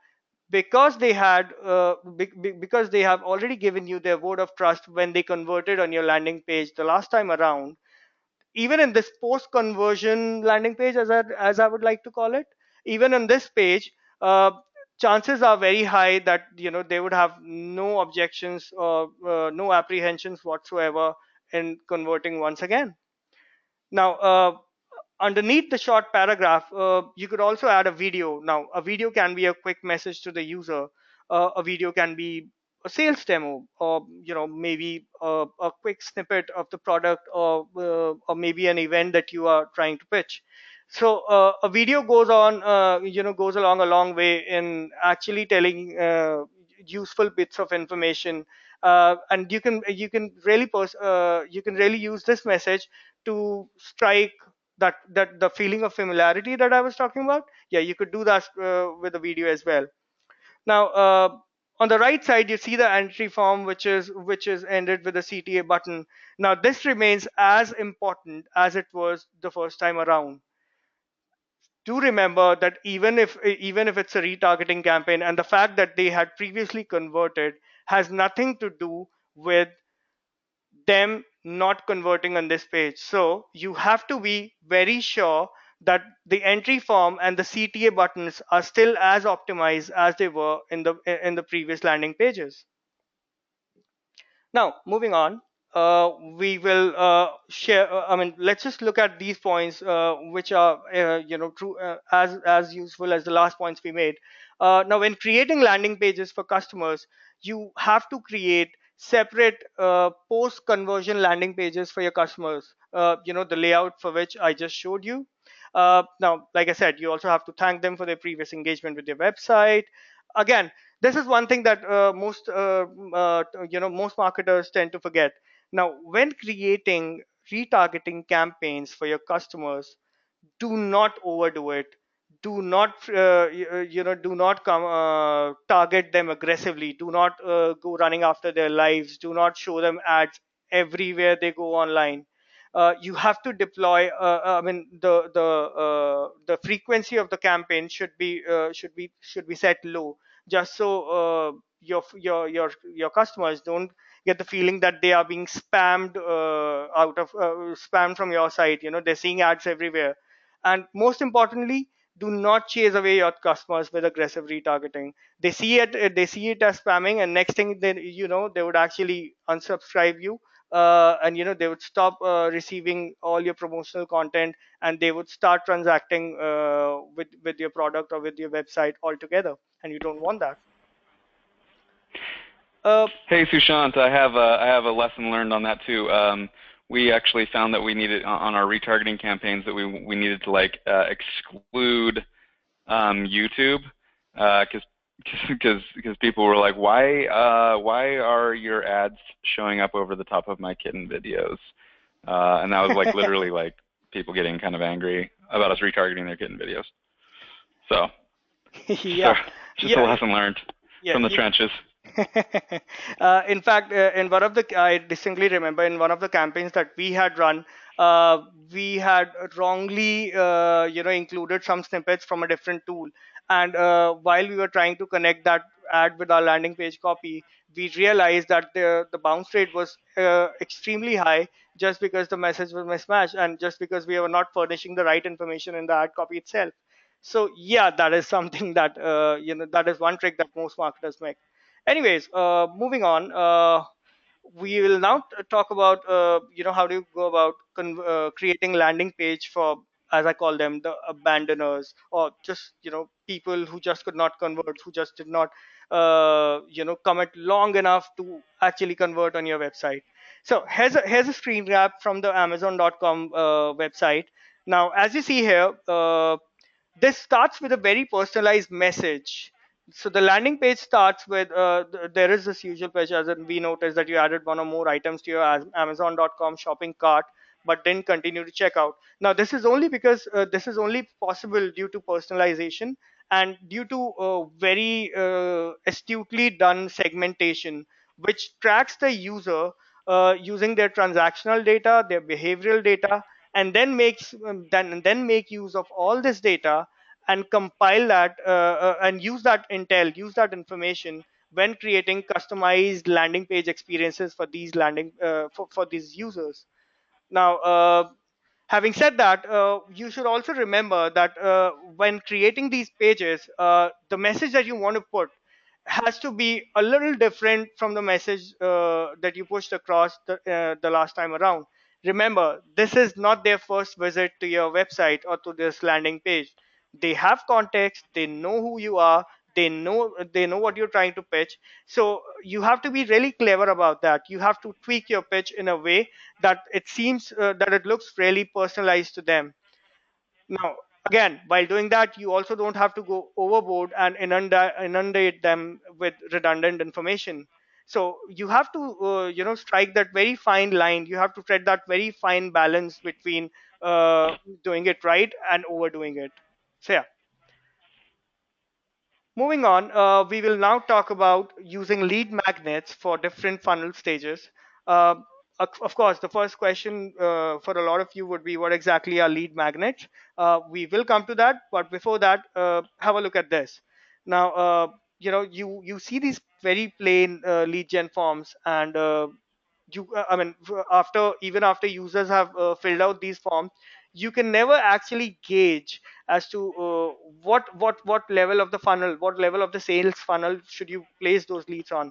[SPEAKER 2] because because they have already given you their word of trust when they converted on your landing page the last time around, even in this post conversion landing page, as I would like to call it, even on this page, uh, chances are very high that they would have no objections or no apprehensions whatsoever in converting once again. Now, underneath the short paragraph, you could also add a video. Now, a video can be a quick message to the user. A video can be a sales demo, or maybe a quick snippet of the product, or maybe an event that you are trying to pitch. So a video goes along a long way in actually telling useful bits of information, and you can really use this message to strike that the feeling of familiarity that I was talking about. Yeah, you could do that with the video as well. Now, on the right side, you see the entry form, which is ended with a CTA button. Now, this remains as important as it was the first time around. Do remember that even if it's a retargeting campaign, and the fact that they had previously converted has nothing to do with them not converting on this page. So you have to be very sure that the entry form and the CTA buttons are still as optimized as they were in the previous landing pages. Now, moving on, we will share. Let's just look at these points, which are, true, as useful as the last points we made. Now, when creating landing pages for customers, you have to create separate post-conversion landing pages for your customers. The layout for which I just showed you. Now, like I said, you also have to thank them for their previous engagement with your website. Again, this is one thing that most marketers tend to forget. Now, when creating retargeting campaigns for your customers, do not overdo it. Do not do not come target them aggressively. Do not go running after their lives. Do not show them ads everywhere they go online. You have to deploy, I mean, the frequency of the campaign should be set low, just so your customers don't get the feeling that they are being spammed spammed from your site. They're seeing ads everywhere. And most importantly, do not chase away your customers with aggressive retargeting. They see it as spamming, and next thing they would actually unsubscribe you. And they would stop receiving all your promotional content, and they would start transacting with your product or with your website altogether, and you don't want that. uh,
[SPEAKER 1] Hey Sushant, I have a lesson learned on that too. We actually found that we needed on our retargeting campaigns that we needed to like exclude YouTube because because people were like, why are your ads showing up over the top of my kitten videos? And that was like literally like people getting kind of angry about us retargeting their kitten videos. So just
[SPEAKER 2] yeah,
[SPEAKER 1] just a
[SPEAKER 2] yeah,
[SPEAKER 1] lesson learned
[SPEAKER 2] yeah.
[SPEAKER 1] from the trenches.
[SPEAKER 2] In fact, I distinctly remember in one of the campaigns that we had run, we had wrongly, included some snippets from a different tool. And while we were trying to connect that ad with our landing page copy, we realized that the bounce rate was extremely high, just because the message was mismatched, and just because we were not furnishing the right information in the ad copy itself. So yeah, that is something that that is one trick that most marketers make. Anyways, moving on. We will now talk about how do you go about creating landing page for, as I call them, the abandoners, or just people who just could not convert, who just did not commit long enough to actually convert on your website. So here's a screen grab from the Amazon.com website. Now, as you see here, this starts with a very personalized message. So the landing page starts with there is this usual page, as in we noticed that you added one or more items to your Amazon.com shopping cart, but didn't continue to check out. Now this is only because this is only possible due to personalization, and due to very astutely done segmentation, which tracks the user using their transactional data, their behavioral data, and then make use of all this data and compile that and use that information when creating customized landing page experiences for these for these users. Now, having said that, you should also remember that when creating these pages, the message that you want to put has to be a little different from the message that you pushed across the last time around. Remember, this is not their first visit to your website or to this landing page. They have context, they know who you are, they know what you're trying to pitch. So you have to be really clever about that. You have to tweak your pitch in a way that it looks really personalized to them. Now, again, while doing that, you also don't have to go overboard and inundate them with redundant information. So you have to strike that very fine line. You have to tread that very fine balance between doing it right and overdoing it. So yeah. Moving on, we will now talk about using lead magnets for different funnel stages. Uh, of course, the first question for a lot of you would be, what exactly are lead magnets? We will come to that, but before that, have a look at this. Now, you see these very plain lead gen forms, and I mean, after users have filled out these forms, you can never actually gauge as to what level of the funnel, what level of the sales funnel should you place those leads on.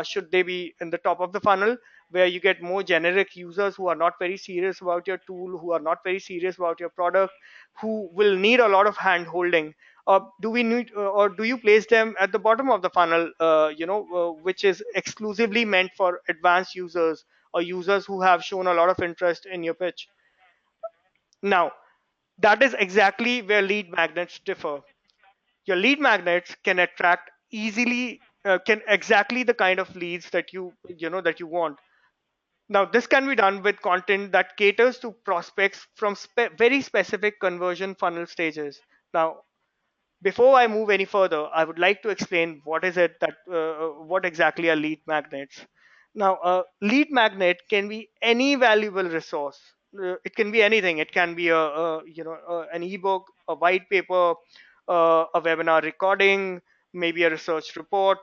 [SPEAKER 2] Should they be in the top of the funnel, where you get more generic users who are not very serious about your tool, who are not very serious about your product, who will need a lot of hand holding? Or do you place them at the bottom of the funnel, which is exclusively meant for advanced users, or users who have shown a lot of interest in your pitch? Now, that is exactly where lead magnets differ. Your lead magnets can attract easily can exactly the kind of leads that that you want. Now, this can be done with content that caters to prospects from very specific conversion funnel stages. Now, before I move any further, I would like to explain what is it that what exactly are lead magnets. Now, a lead magnet can be any valuable resource. It can be anything. It can be an ebook, a white paper, a webinar recording, maybe a research report,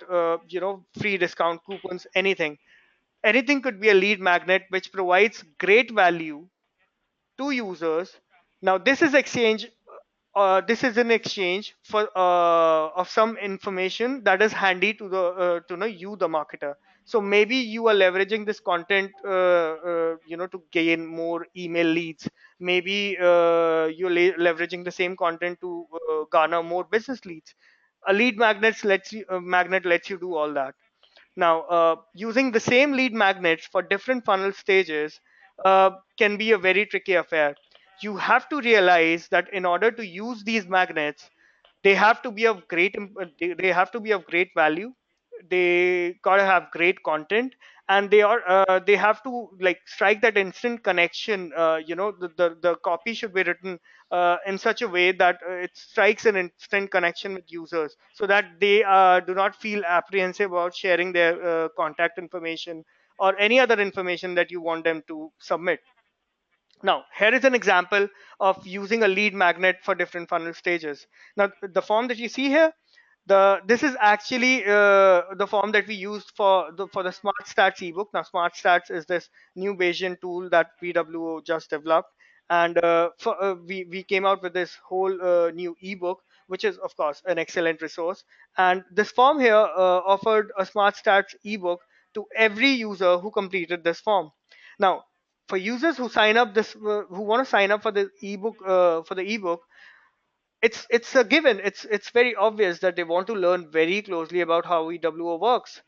[SPEAKER 2] free discount coupons, anything. Anything could be a lead magnet which provides great value to users. Now, this is an exchange for of some information that is handy to the to know you, the marketer. So maybe you are leveraging this content, to gain more email leads. Maybe you're leveraging the same content to garner more business leads. A lead magnet lets you do all that. Now, using the same lead magnets for different funnel stages can be a very tricky affair. You have to realize that in order to use these magnets, they have to be of they have to be of great value. They gotta have great content, and they have to like strike that instant connection. The copy should be written in such a way that it strikes an instant connection with users, so that they do not feel apprehensive about sharing their contact information or any other information that you want them to submit. Now, here is an example of using a lead magnet for different funnel stages. Now, the form that you see here, this is actually the form that we used for the Smart Stats ebook. Now, Smart Stats is this new Bayesian tool that VWO just developed, and we came out with this whole new ebook, which is of course an excellent resource. And this form here offered a Smart Stats ebook to every user who completed this form. Now, for users who sign up who want to sign up for the ebook, it's a given. It's very obvious that they want to learn very closely about how EWO works,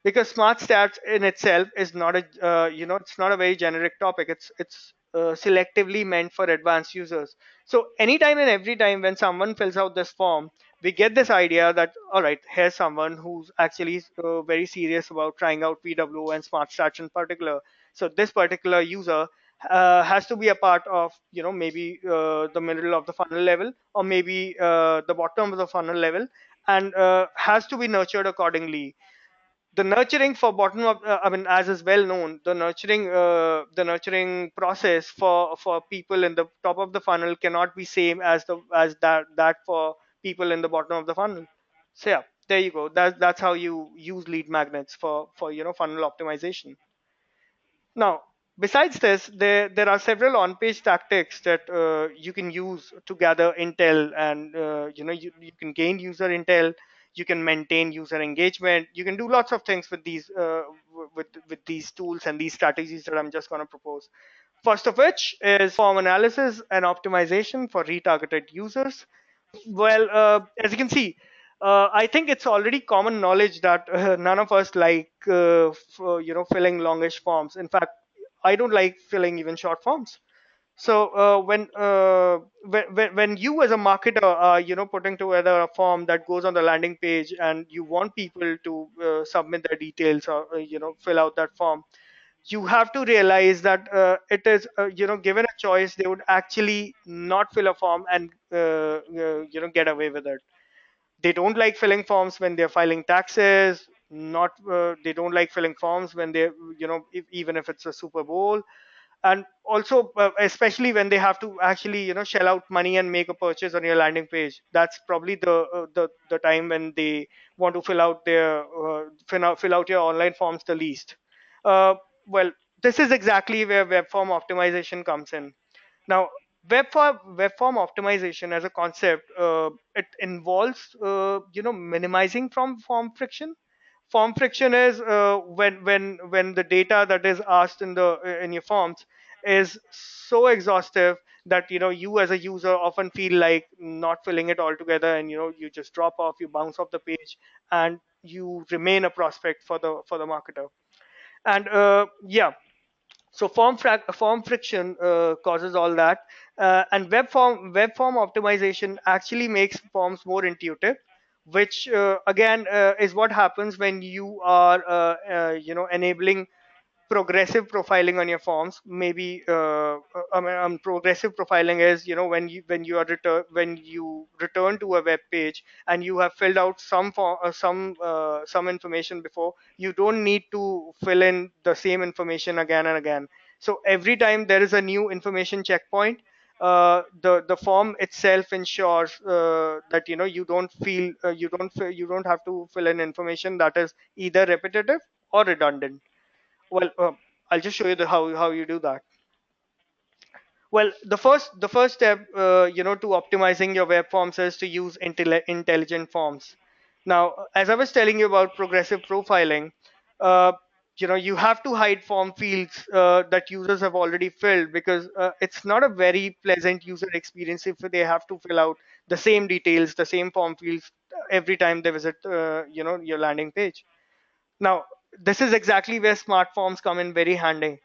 [SPEAKER 2] because smart stats in itself is not a it's not a very generic topic. It's selectively meant for advanced users. So anytime and every time when someone fills out this form, we get this idea that, all right, here's someone who's actually very serious about trying out VWO and smart stats in particular. So this particular user has to be a part of, maybe the middle of the funnel level, or maybe the bottom of the funnel level, and has to be nurtured accordingly. The nurturing for bottom up, I mean, as is well known, the nurturing process for people in the top of the funnel cannot be same as that for people in the bottom of the funnel. So yeah, there you go. That's how you use lead magnets for funnel optimization. Now, besides this, there are several on-page tactics that you can use to gather intel, and you can gain user intel. You can maintain user engagement. You can do lots of things with these tools and these strategies that I'm just going to propose. First of which is form analysis and optimization for retargeted users. Well, as you can see, I think it's already common knowledge that none of us like filling longish forms. In fact, I don't like filling even short forms. So when you as a marketer are putting together a form that goes on the landing page, and you want people to submit their details, or fill out that form, you have to realize that it is given a choice, they would actually not fill a form and get away with it. They don't like filling forms when they're filing taxes. Not They don't like filling forms when they even if it's a Super Bowl. And also especially when they have to actually shell out money and make a purchase on your landing page. That's probably the time when they want to fill out your online forms the least. uh, well, this is exactly where web form optimization comes in. Now, web form optimization as a concept, it involves minimizing from form friction. Form friction is when the data that is asked in your forms is so exhaustive that you as a user often feel like not filling it all together, and you just drop off, you bounce off the page, and you remain a prospect for the marketer. And yeah, so form friction causes all that. And web form optimization actually makes forms more intuitive, which again is what happens when you are enabling progressive profiling on your forms. Maybe progressive profiling is, when you return to a web page and you have filled out some information before, you don't need to fill in the same information again and again. So every time there is a new information checkpoint, the form itself ensures that you don't have to fill in information that is either repetitive or redundant. Well, I'll just show you how you do that. Well, the first step, to optimizing your web forms is to use intelligent forms. Now, as I was telling you about progressive profiling, uh, you have to hide form fields that users have already filled, because it's not a very pleasant user experience if they have to fill out the same details, the same form fields every time they visit, your landing page. Now, this is exactly where smart forms come in very handy.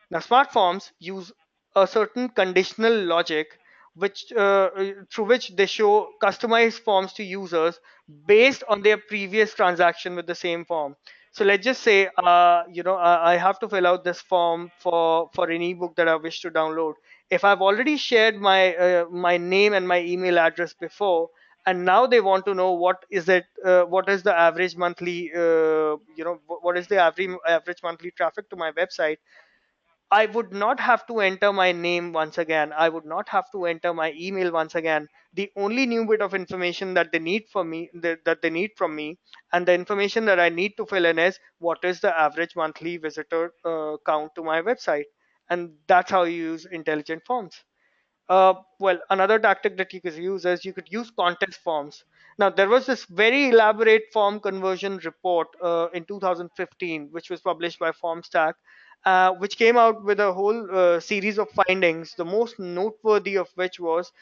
[SPEAKER 2] Now, smart forms use a certain conditional logic, through which they show customized forms to users based on their previous transaction with the same form. So let's just say, I have to fill out this form for an ebook that I wish to download. If I've already shared my name and my email address before, and now they want to know what is the average monthly, what is the average monthly traffic to my website, I would not have to enter my name once again. I would not have to enter my email once again. The only new bit of information that they need that they need from me, and the information that I need to fill in, is what is the average monthly visitor count to my website, and that's how you use intelligent forms. Well, another tactic that you could use is you could use contest forms. Now, there was this very elaborate form conversion report in 2015, which was published by FormStack, which came out with a whole series of findings. The most noteworthy of which was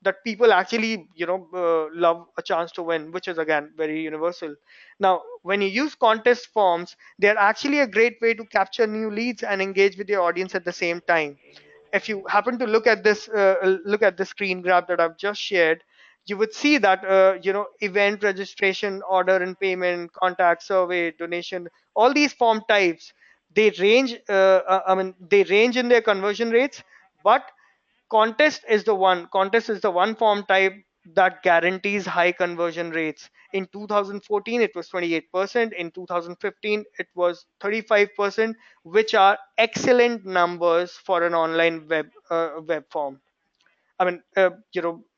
[SPEAKER 2] that people actually, love a chance to win, which is again very universal. Now, when you use contest forms, they're actually a great way to capture new leads and engage with your audience at the same time. If you happen to look at the screen grab that I've just shared, you would see that event registration, order and payment, contact, survey, donation, all these form types, they range in their conversion rates, but contest is the one form type that guarantees high conversion rates. In 2014 it was 28%, in 2015 it was 35%, which are excellent numbers for an online web form. I mean,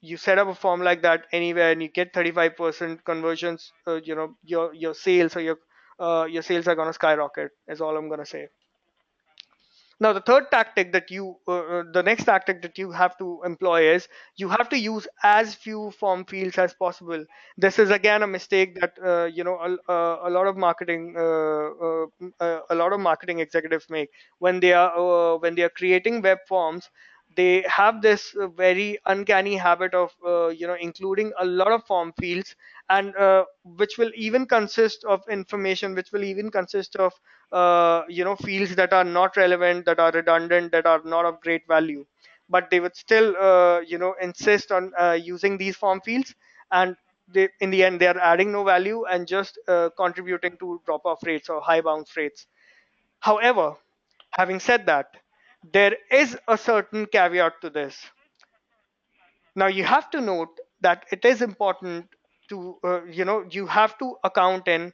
[SPEAKER 2] you set up a form like that anywhere and you get 35% conversions, your sales or your sales are going to skyrocket, is all I'm going to say. Now, the next tactic that you have to employ is you have to use as few form fields as possible. This is again a mistake that a lot of marketing executives make when they are creating web forms. They have this very uncanny habit of including a lot of form fields, and which will even consist of information, which will even consist of fields that are not relevant, that are redundant, that are not of great value, but they would still insist on using these form fields, and in the end they are adding no value and just contributing to drop off rates or high bounce rates. However, having said that, there is a certain caveat to this. Now, you have to note that it is important to, you have to account in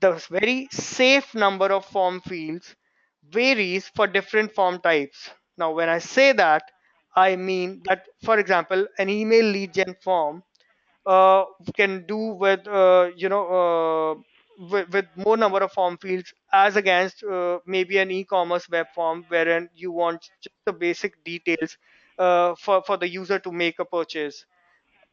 [SPEAKER 2] the very safe number of form fields varies for different form types. Now, when I say that, I mean that, for example, an email lead gen form uh, can do with more number of form fields as against maybe an e-commerce web form wherein you want just the basic details for the user to make a purchase.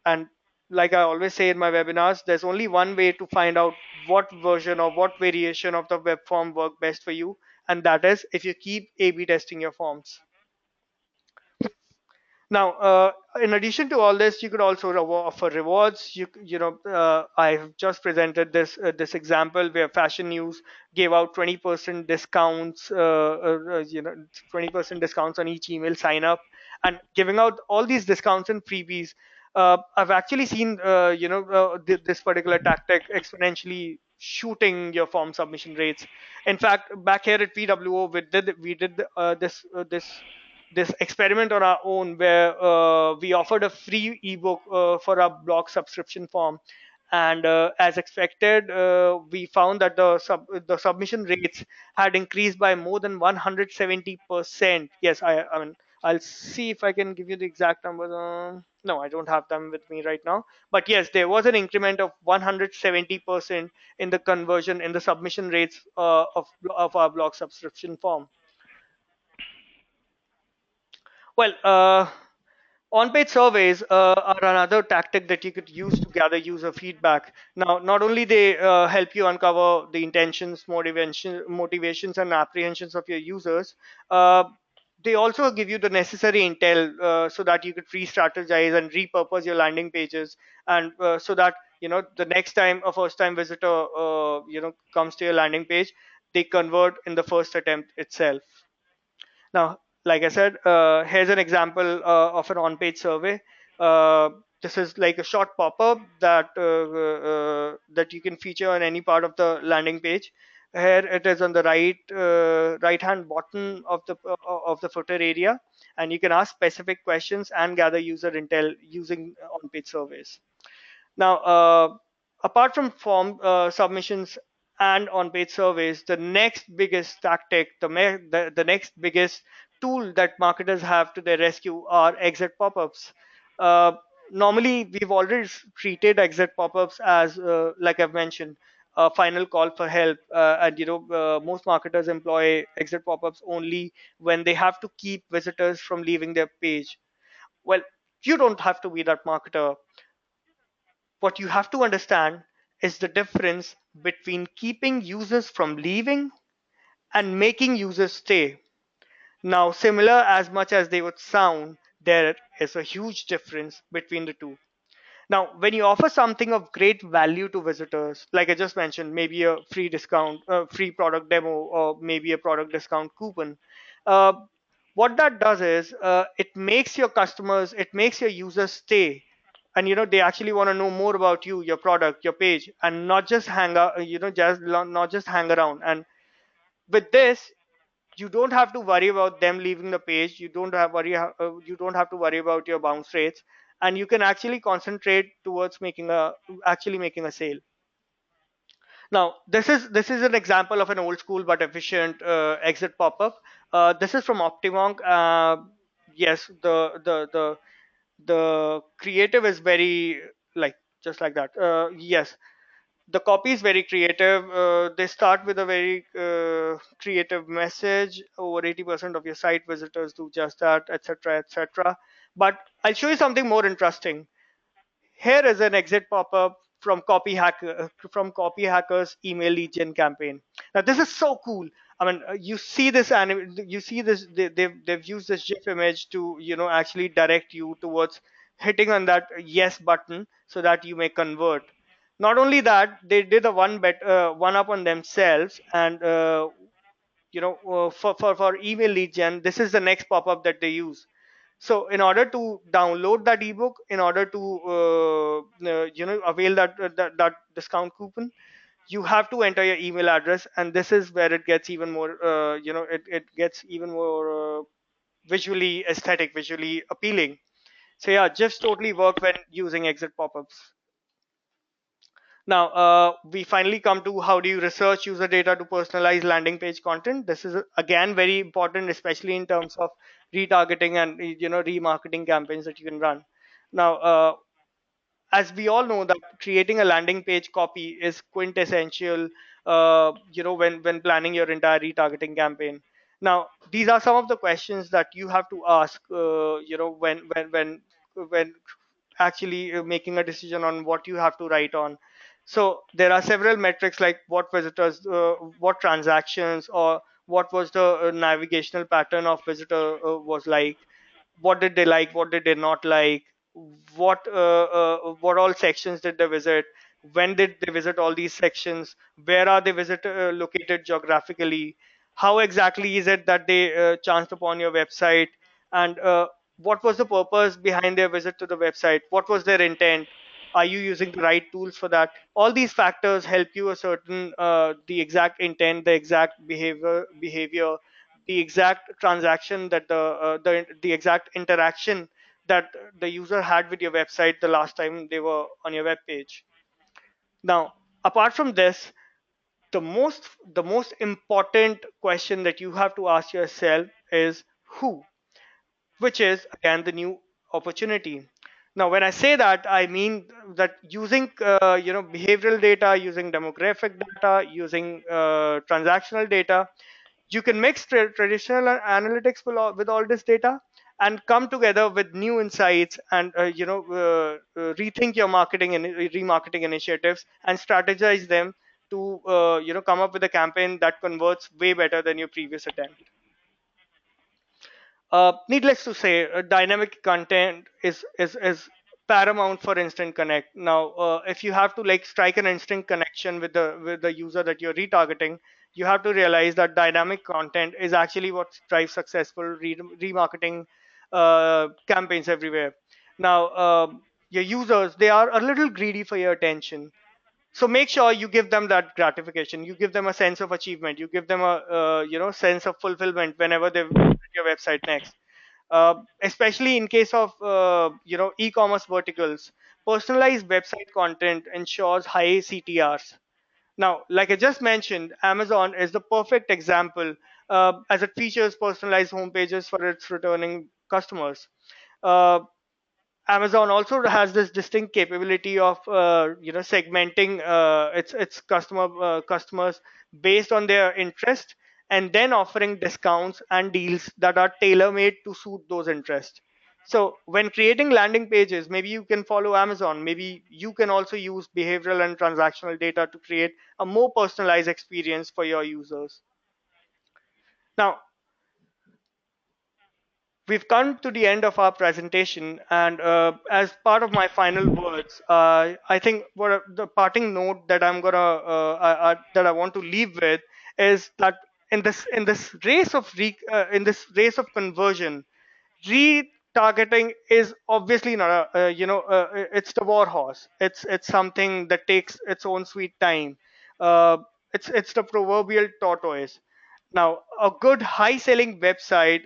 [SPEAKER 2] And like I always say in my webinars, there's only one way to find out what version or what variation of the web form work best for you, and that is if you keep A/B testing your forms. Now, in addition to all this, you could also offer rewards. I've just presented this example where Fashion News gave out 20% discounts, 20% discounts on each email sign up, and giving out all these discounts and freebies. I've actually seen this particular tactic exponentially shooting your form submission rates. In fact, back here at VWO, we did this experiment on our own where we offered a free ebook for our blog subscription form, and as expected, we found that the submission rates had increased by more than 170%. Yes, I mean, I'll see if I can give you the exact numbers. No, I don't have them with me right now. But yes, there was an increment of 170% in the conversion in the submission rates of our blog subscription form. Well, on-page surveys are another tactic that you could use to gather user feedback. Now, not only they help you uncover the intentions, motivations, and apprehensions of your users, uh, they also give you the necessary intel so that you could re-strategize and repurpose your landing pages, and so that the next time a first-time visitor comes to your landing page, they convert in the first attempt itself. Now, like I said, here's an example of an on-page survey. Uh, this is like a short pop-up that you can feature on any part of the landing page. Here it is on the right-hand bottom of the footer area, and you can ask specific questions and gather user intel using on-page surveys. Now, apart from form submissions and on-page surveys, the next biggest tactic, the next biggest tool that marketers have to their rescue are exit pop-ups. Uh, Normally, we've already treated exit pop-ups as, like I've mentioned, a final call for help, and most marketers employ exit pop-ups only when they have to keep visitors from leaving their page. Well, you don't have to be that marketer. What you have to understand is the difference between keeping users from leaving and making users stay. Now, similar as much as they would sound, there is a huge difference between the two. Now, when you offer something of great value to visitors, like I just mentioned, maybe a free discount, a free product demo, or maybe a product discount coupon, uh, what that does is it makes your customers, it makes your users stay, and they actually want to know more about you, your product, your page, and not just hang out, not just hang around. And with this, you don't have to worry about them leaving the page. You don't have to worry about your bounce rates, and you can actually concentrate towards making a sale. Now, this is an example of an old school but efficient exit pop-up. This is from Optimonk. Yes, the creative is very, like, just like that. Yes, the copy is very creative. They start with a very creative message. Over 80% of your site visitors do just that, etc., etc. But I'll show you something more interesting. Here is an exit pop-up from copy hackers email lead gen campaign. Now this is so cool. I mean, you see this. They've used this GIF image to actually direct you towards hitting on that yes button so that you may convert. Not only that, they did a one up on themselves, and for email lead gen, this is the next pop-up that they use. So in order to download that ebook, in order to avail that discount coupon, you have to enter your email address, and this is where it gets even more it gets even more visually aesthetic, visually appealing. So yeah, GIFs totally work when using exit pop-ups. Now, we finally come to how do you research user data to personalize landing page content. This is again very important, especially in terms of retargeting and remarketing campaigns that you can run. Now, as we all know that creating a landing page copy is quintessential, when planning your entire retargeting campaign. Now, these are some of the questions that you have to ask, when actually making a decision on what you have to write on. So there are several metrics like what visitors, what transactions, or what was the navigational pattern of visitor was like, what did they like, what did they not like, what all sections did they visit, when did they visit all these sections, where are they located geographically, how exactly is it that they chanced upon your website, and What was the purpose behind their visit to the website? What was their intent? Are you using the right tools for that? All these factors help you ascertain the exact intent, the exact behavior, the exact transaction that the exact interaction that the user had with your website the last time they were on your web page. Now, apart from this, the most important question that you have to ask yourself is who, which is again the new opportunity. Now, when I say that, I mean that using behavioral data, using demographic data, using transactional data, you can mix traditional analytics with all this data and come together with new insights and rethink your marketing and remarketing initiatives and strategize them to come up with a campaign that converts way better than your previous attempt. Needless to say, dynamic content is paramount for instant connect. Now, if you have to like strike an instant connection with the user that you're retargeting, you have to realize that dynamic content is actually what drives successful remarketing campaigns everywhere. Now, your users, they are a little greedy for your attention, so make sure you give them that gratification, you give them a sense of achievement, you give them a sense of fulfillment whenever they visit your website next. Especially in case of e-commerce verticals, personalized website content ensures high CTRs. Now, like I just mentioned, Amazon is the perfect example, as it features personalized homepages for its returning customers. uh, Amazon also has this distinct capability of segmenting its customers based on their interest, and then offering discounts and deals that are tailor made to suit those interests. So when creating landing pages, maybe you can follow Amazon. Maybe you can also use behavioral and transactional data to create a more personalized experience for your users. Now, we've come to the end of our presentation, and as part of my final words, I think the parting note that that I want to leave with is that in this race of conversion, retargeting is obviously not it's the war horse. It's something that takes its own sweet time. uh, it's the proverbial tortoise. Now, a good high selling website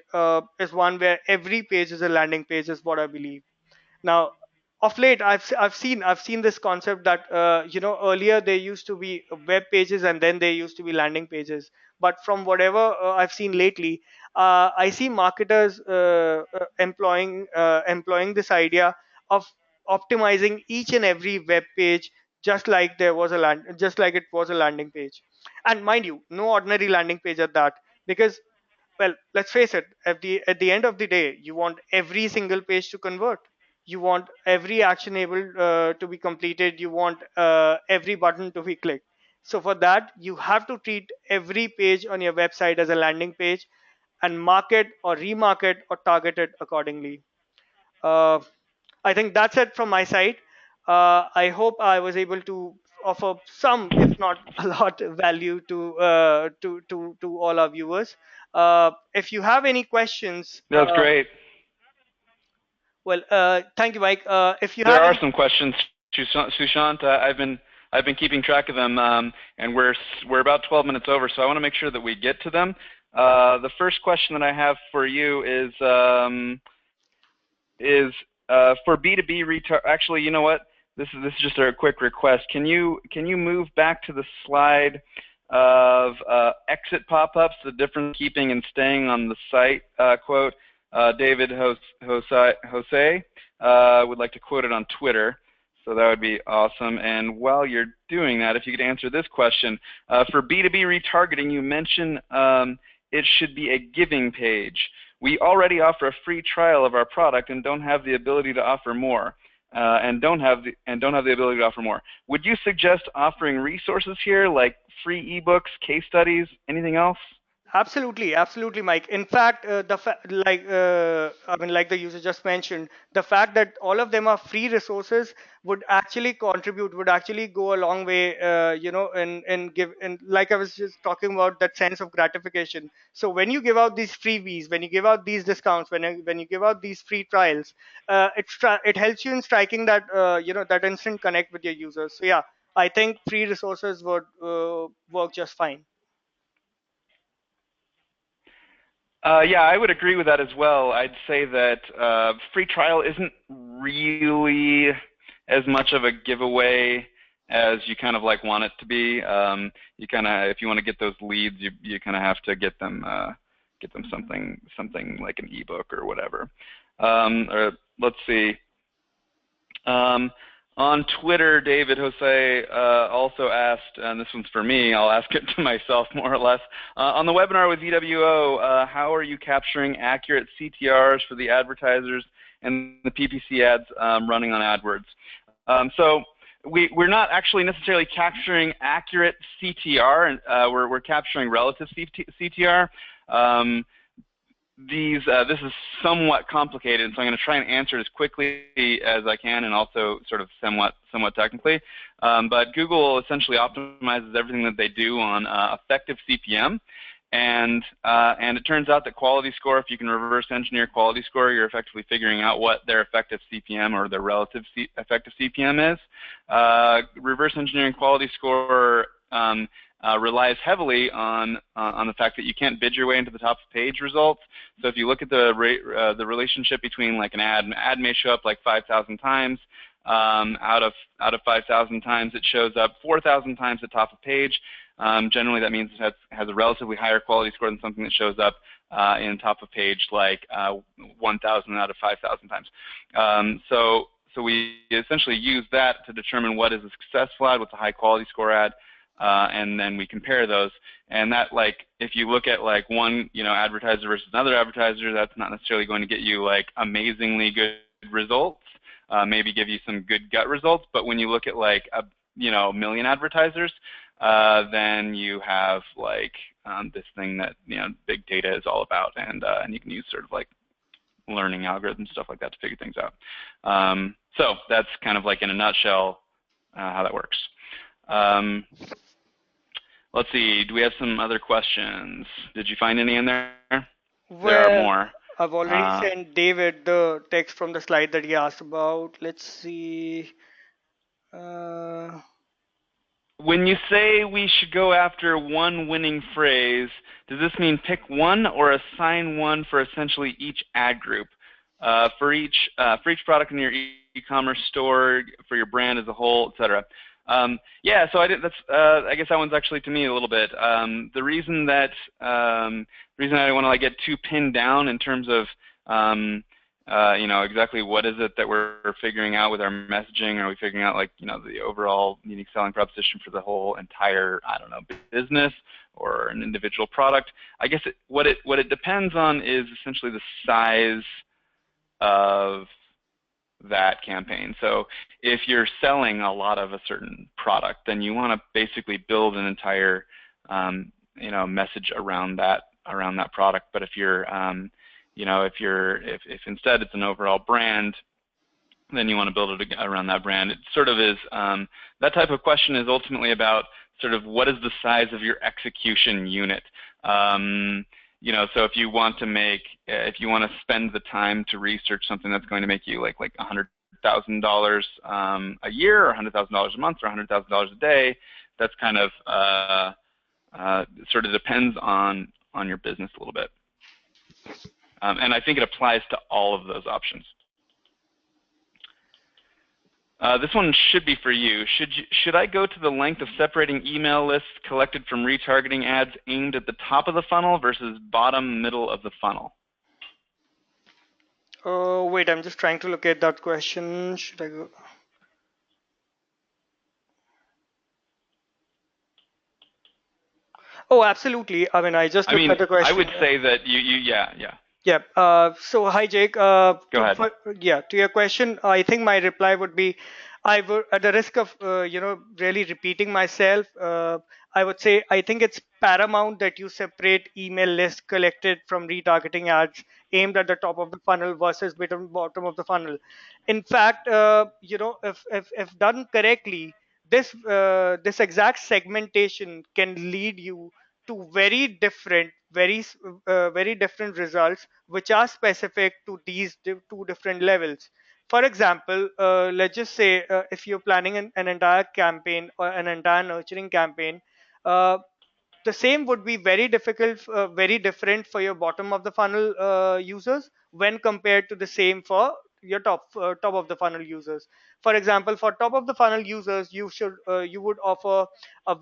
[SPEAKER 2] is one where every page is a landing page, is what I believe. Now, of late, I've seen this concept that earlier there used to be web pages and then there used to be landing pages. But from whatever I've seen lately, I see marketers employing this idea of optimizing each and every web page just like it was a landing page. And mind you, no ordinary landing page at that, because, well, let's face it, at the end of the day, you want every single page to convert. You want every action able to be completed. You want every button to be clicked. So for that, you have to treat every page on your website as a landing page and market or remarket or target it accordingly. uh, I think that's it from my side. I hope I was able to offer some, if not a lot, value to all our viewers. If you have any questions,
[SPEAKER 1] That's great.
[SPEAKER 2] well, thank you, Mike. If you
[SPEAKER 1] There
[SPEAKER 2] have
[SPEAKER 1] are
[SPEAKER 2] any,
[SPEAKER 1] some questions, Sushant. I've been keeping track of them, and we're about 12 minutes over, so I want to make sure that we get to them. The first question that I have for you is for B2B retar. Actually, you know what? This is just a quick request. Can you move back to the slide of exit pop-ups, the difference keeping and staying on the site quote? David Jose would like to quote it on Twitter, so that would be awesome. And while you're doing that, if you could answer this question, for B2B retargeting, you mentioned it should be a giving page. We already offer a free trial of our product and don't have the ability to offer more. And don't have the ability to offer more. Would you suggest offering resources here, like free ebooks, case studies, anything else?
[SPEAKER 2] Absolutely, absolutely, Mike. In fact, like the user just mentioned, the fact that all of them are free resources would actually contribute, would actually go a long way, in like I was just talking about that sense of gratification. So when you give out these freebies, when you give out these discounts, when you give out these free trials, it helps you in striking that that instant connect with your users. So yeah, I think free resources would work just fine.
[SPEAKER 1] Yeah, I would agree with that as well. I'd say that free trial isn't really as much of a giveaway as you kind of like want it to be. You kind of, if you want to get those leads, you kind of have to get them something like an ebook or whatever. Or let's see. Um, on Twitter, David Jose also asked, and this one's for me, I'll ask it to myself more or less. On the webinar with VWO, how are you capturing accurate CTRs for the advertisers and the PPC ads running on AdWords? So we're not actually necessarily capturing accurate CTR, we're capturing relative CTR. This is somewhat complicated, so I'm going to try and answer it as quickly as I can, and also sort of somewhat technically. But Google essentially optimizes everything that they do on effective CPM, and it turns out that quality score, if you can reverse engineer quality score, you're effectively figuring out what their effective CPM or their relative effective CPM is. Reverse engineering quality score relies heavily on the fact that you can't bid your way into the top of page results. So if you look at the relationship between like an ad may show up like 5,000 times. Out of 5,000 times, it shows up 4,000 times at top of page. Generally, that means it has a relatively higher quality score than something that shows up in top of page like 1,000 out of 5,000 times. So we essentially use that to determine what is a successful ad, what's a high quality score ad. And then we compare those, and that, like, if you look at like one advertiser versus another advertiser, that's not necessarily going to get you like amazingly good results. Maybe give you some good gut results, but when you look at like a million advertisers, then you have like this thing that big data is all about, and you can use sort of like learning algorithms, stuff like that, to figure things out. So that's kind of like in a nutshell how that works. Let's see, do we have some other questions? Did you find any in there? There are
[SPEAKER 2] Well,
[SPEAKER 1] more.
[SPEAKER 2] I've already sent David the text from the slide that he asked about. Let's see. Uh,
[SPEAKER 1] When you say we should go after one winning phrase, does this mean pick one or assign one for essentially each ad group? For each product in your e-commerce store, for your brand as a whole, etc. Yeah, so I guess that one's actually to me a little bit. The reason that I don't want to like get too pinned down in terms of exactly what is it that we're figuring out with our messaging. Are we figuring out like the overall unique selling proposition for the whole entire business or an individual product? I guess what it depends on is essentially the size of that campaign. So if you're selling a lot of a certain product, then you want to basically build an entire message around that product. But if you're if instead it's an overall brand, then you want to build it around that brand. It sort of is that type of question is ultimately about sort of what is the size of your execution unit. So if you want to spend the time to research something that's going to make you like $100,000 a year, or $100,000 a month, or $100,000 a day, that's kind of sort of depends on your business a little bit. And I think it applies to all of those options. This one should be for you. Should I go to the length of separating email lists collected from retargeting ads aimed at the top of the funnel versus bottom middle of the funnel?
[SPEAKER 2] oh, wait, I'm just trying to look at that question. Should I go? Oh, absolutely. I mean, I just looked at the question.
[SPEAKER 1] I would say that yeah.
[SPEAKER 2] Yeah. So hi, Jake.
[SPEAKER 1] Go ahead.
[SPEAKER 2] Yeah, to your question, I think my reply would be, I would, at the risk of really repeating myself, I would say I think it's paramount that you separate email list collected from retargeting ads aimed at the top of the funnel versus bottom of the funnel. In fact, if done correctly, this exact segmentation can lead you to very different results, which are specific to these two different levels. For example, let's just say if you're planning an entire campaign or an entire nurturing campaign, uh, the same would be very different for your bottom of the funnel users when compared to the same for your top of the funnel users. For example, for top of the funnel users, you would offer a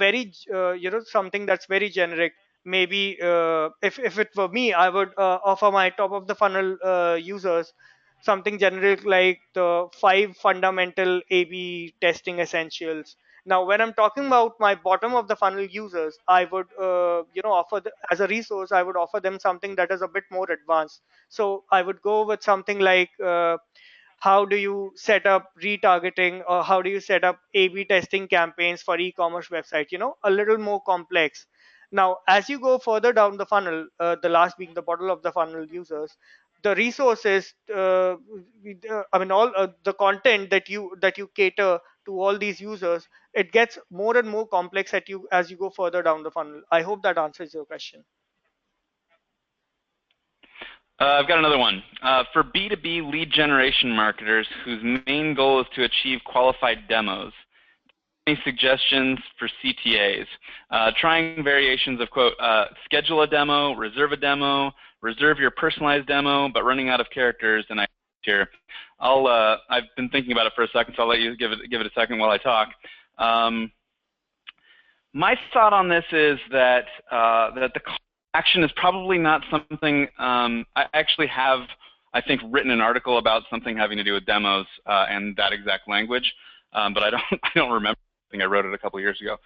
[SPEAKER 2] something that's very generic. Maybe if it were me, I would offer my top of the funnel users something generic like the 5 fundamental A/B testing essentials. Now, when I'm talking about my bottom of the funnel users, I would, as a resource, I would offer them something that is a bit more advanced. So I would go with something like how do you set up retargeting, or how do you set up A/B testing campaigns for e-commerce website? A little more complex. Now, as you go further down the funnel, the last being the bottom of the funnel users, the resources, I mean, all the content that you cater to all these users, it gets more and more complex as you go further down the funnel. I hope that answers your question.
[SPEAKER 1] I've got another one. For B2B lead generation marketers whose main goal is to achieve qualified demos, any suggestions for CTAs? Trying variations of, quote, schedule a demo, reserve your personalized demo, but running out of characters, and here. I've been thinking about it for a second, so I'll let you give it a second while I talk. My thought on this is that the call to action is probably not something. I actually have, I think, written an article about something having to do with demos and that exact language, but I don't remember. I think I wrote it a couple of years ago.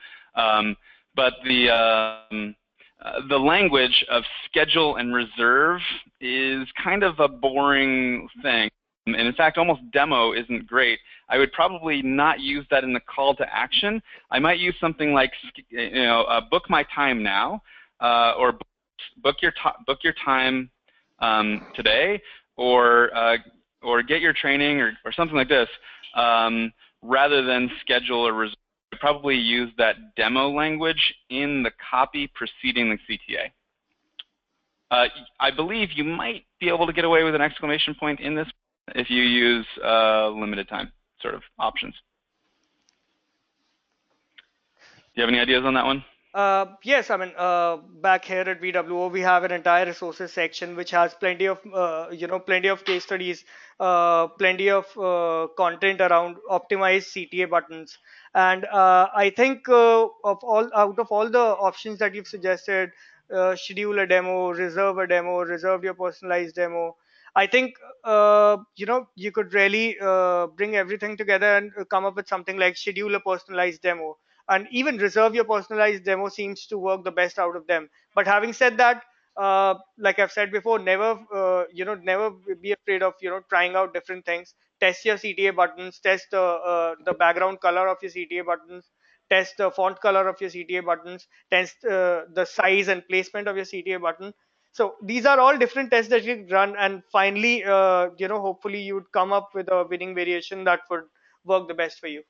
[SPEAKER 1] But the language of schedule and reserve is kind of a boring thing. And in fact, almost demo isn't great. I would probably not use that in the call to action. I might use something like, book my time now, or book your time today, or get your training, or something like this, rather than schedule or reserve. I'd probably use that demo language in the copy preceding the CTA. I believe you might be able to get away with an exclamation point in this if you use limited time sort of options. Do you have any ideas on that one?
[SPEAKER 2] Yes, I mean, back here at VWO, we have an entire resources section which has plenty of, plenty of case studies, plenty of content around optimized CTA buttons. And I think out of all the options that you've suggested, schedule a demo, reserve your personalized demo. I think, you could really bring everything together and come up with something like schedule a personalized demo, and even reserve your personalized demo seems to work the best out of them. But having said that, like I've said before, never be afraid of trying out different things. Test your CTA buttons, test the background color of your CTA buttons, test the font color of your CTA buttons, test the size and placement of your CTA button. So these are all different tests that you run, and finally, hopefully you would come up with a winning variation that would work the best for you.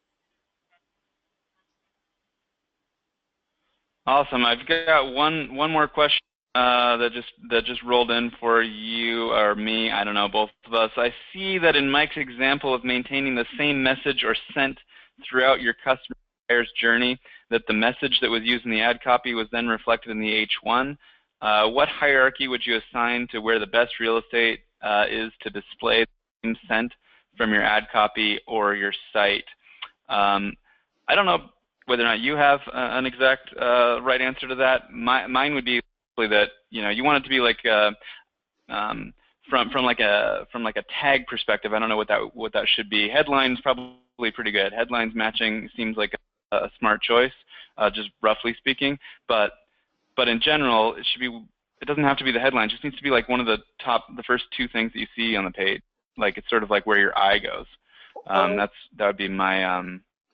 [SPEAKER 1] Awesome. I've got one more question that just rolled in for you or me. I don't know, both of us. I see that in Mike's example of maintaining the same message or sent throughout your customer buyer's journey, that the message that was used in the ad copy was then reflected in the H1. What hierarchy would you assign to where the best real estate is to display the same sent from your ad copy or your site? I don't know whether or not you have an exact right answer to that. Mine would be that you want it to be like from like a tag perspective. I don't know what that should be. Headlines probably pretty good. Headlines matching seems like a smart choice, just roughly speaking. But in general, it doesn't have to be the headline. It just needs to be like one of the first two things that you see on the page. Like it's sort of like where your eye goes.
[SPEAKER 2] Uh,
[SPEAKER 1] That would be my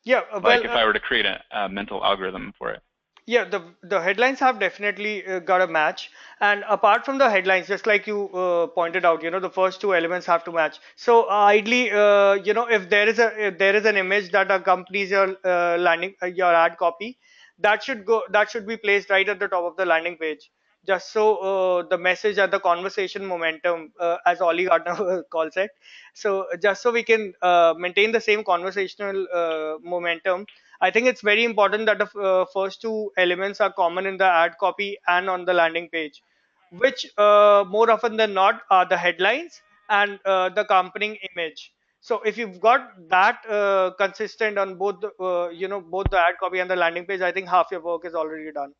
[SPEAKER 2] yeah,
[SPEAKER 1] like if I were to create a mental algorithm for it.
[SPEAKER 2] yeah, the headlines have definitely got a match. And apart from the headlines, just like you pointed out, the first two elements have to match. So ideally, if there is an image that accompanies your landing your ad copy, that should be placed right at the top of the landing page, just so the message and the conversation momentum, as Ollie Gardner calls it. So just so we can maintain the same conversational momentum, I think it's very important that the first two elements are common in the ad copy and on the landing page, which more often than not are the headlines and the accompanying image. So if you've got that consistent on both both the ad copy and the landing page, I think half your work is already done.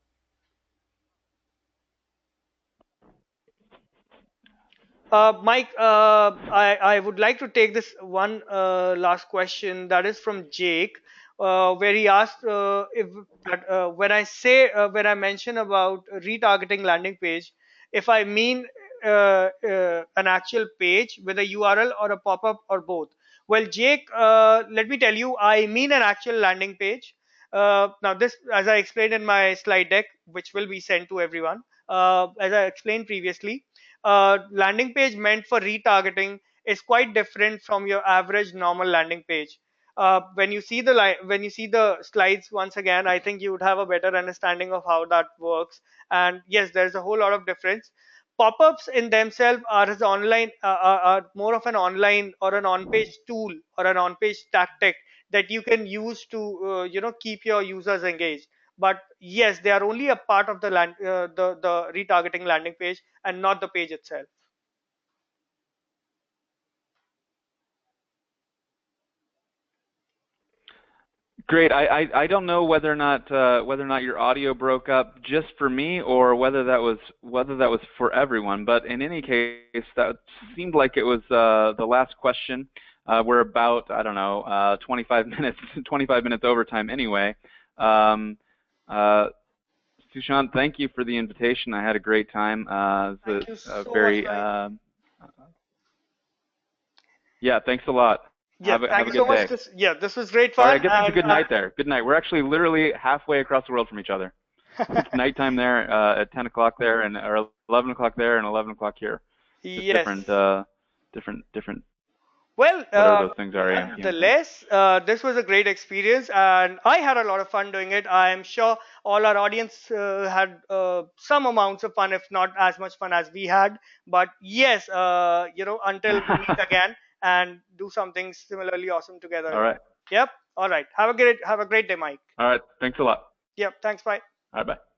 [SPEAKER 2] Mike, I would like to take this one last question that is from Jake, where he asked if that when I mention about retargeting landing page, if I mean an actual page with a URL or a pop-up or both. Well, Jake, let me tell you, I mean an actual landing page. Now, this, as I explained in my slide deck, which will be sent to everyone, as I explained previously, landing page meant for retargeting is quite different from your average normal landing page. When you see the slides once again, I think you would have a better understanding of how that works. And yes, there's a whole lot of difference. Pop-ups in themselves are as online are more of an online or an on-page tool or an on-page tactic that you can use to keep your users engaged. But yes, they are only a part of the retargeting landing page and not the page itself.
[SPEAKER 1] Great. I don't know whether or not your audio broke up just for me or whether that was for everyone. But in any case, that seemed like it was the last question. We're about, I don't know, 25 minutes 25 minutes overtime anyway. Um, uh, Sushant, thank you for the invitation. I had a great time.
[SPEAKER 2] Thank you
[SPEAKER 1] It's a
[SPEAKER 2] so much,
[SPEAKER 1] very
[SPEAKER 2] Mike.
[SPEAKER 1] yeah. Thanks a lot.
[SPEAKER 2] Yeah,
[SPEAKER 1] Have
[SPEAKER 2] thank
[SPEAKER 1] a
[SPEAKER 2] you so
[SPEAKER 1] good
[SPEAKER 2] much.
[SPEAKER 1] day.
[SPEAKER 2] This was great
[SPEAKER 1] All right, I
[SPEAKER 2] fun,
[SPEAKER 1] guess it's a
[SPEAKER 2] and
[SPEAKER 1] good night there. Good night. We're actually literally halfway across the world from each other. It's nighttime there at 10 o'clock there, and or 11 o'clock there, and 11 o'clock here. Just
[SPEAKER 2] yes.
[SPEAKER 1] different,
[SPEAKER 2] Well,
[SPEAKER 1] whatever those things are, AM, PM things.
[SPEAKER 2] nonetheless, this was a great experience, and I had a lot of fun doing it. I am sure all our audience had some amounts of fun, if not as much fun as we had. But yes, until we meet again and do something similarly awesome
[SPEAKER 1] All
[SPEAKER 2] together.
[SPEAKER 1] right.
[SPEAKER 2] Yep. All right. Have a great day, Mike.
[SPEAKER 1] All right. Thanks a lot.
[SPEAKER 2] Yep. Thanks. Bye.
[SPEAKER 1] All right, bye.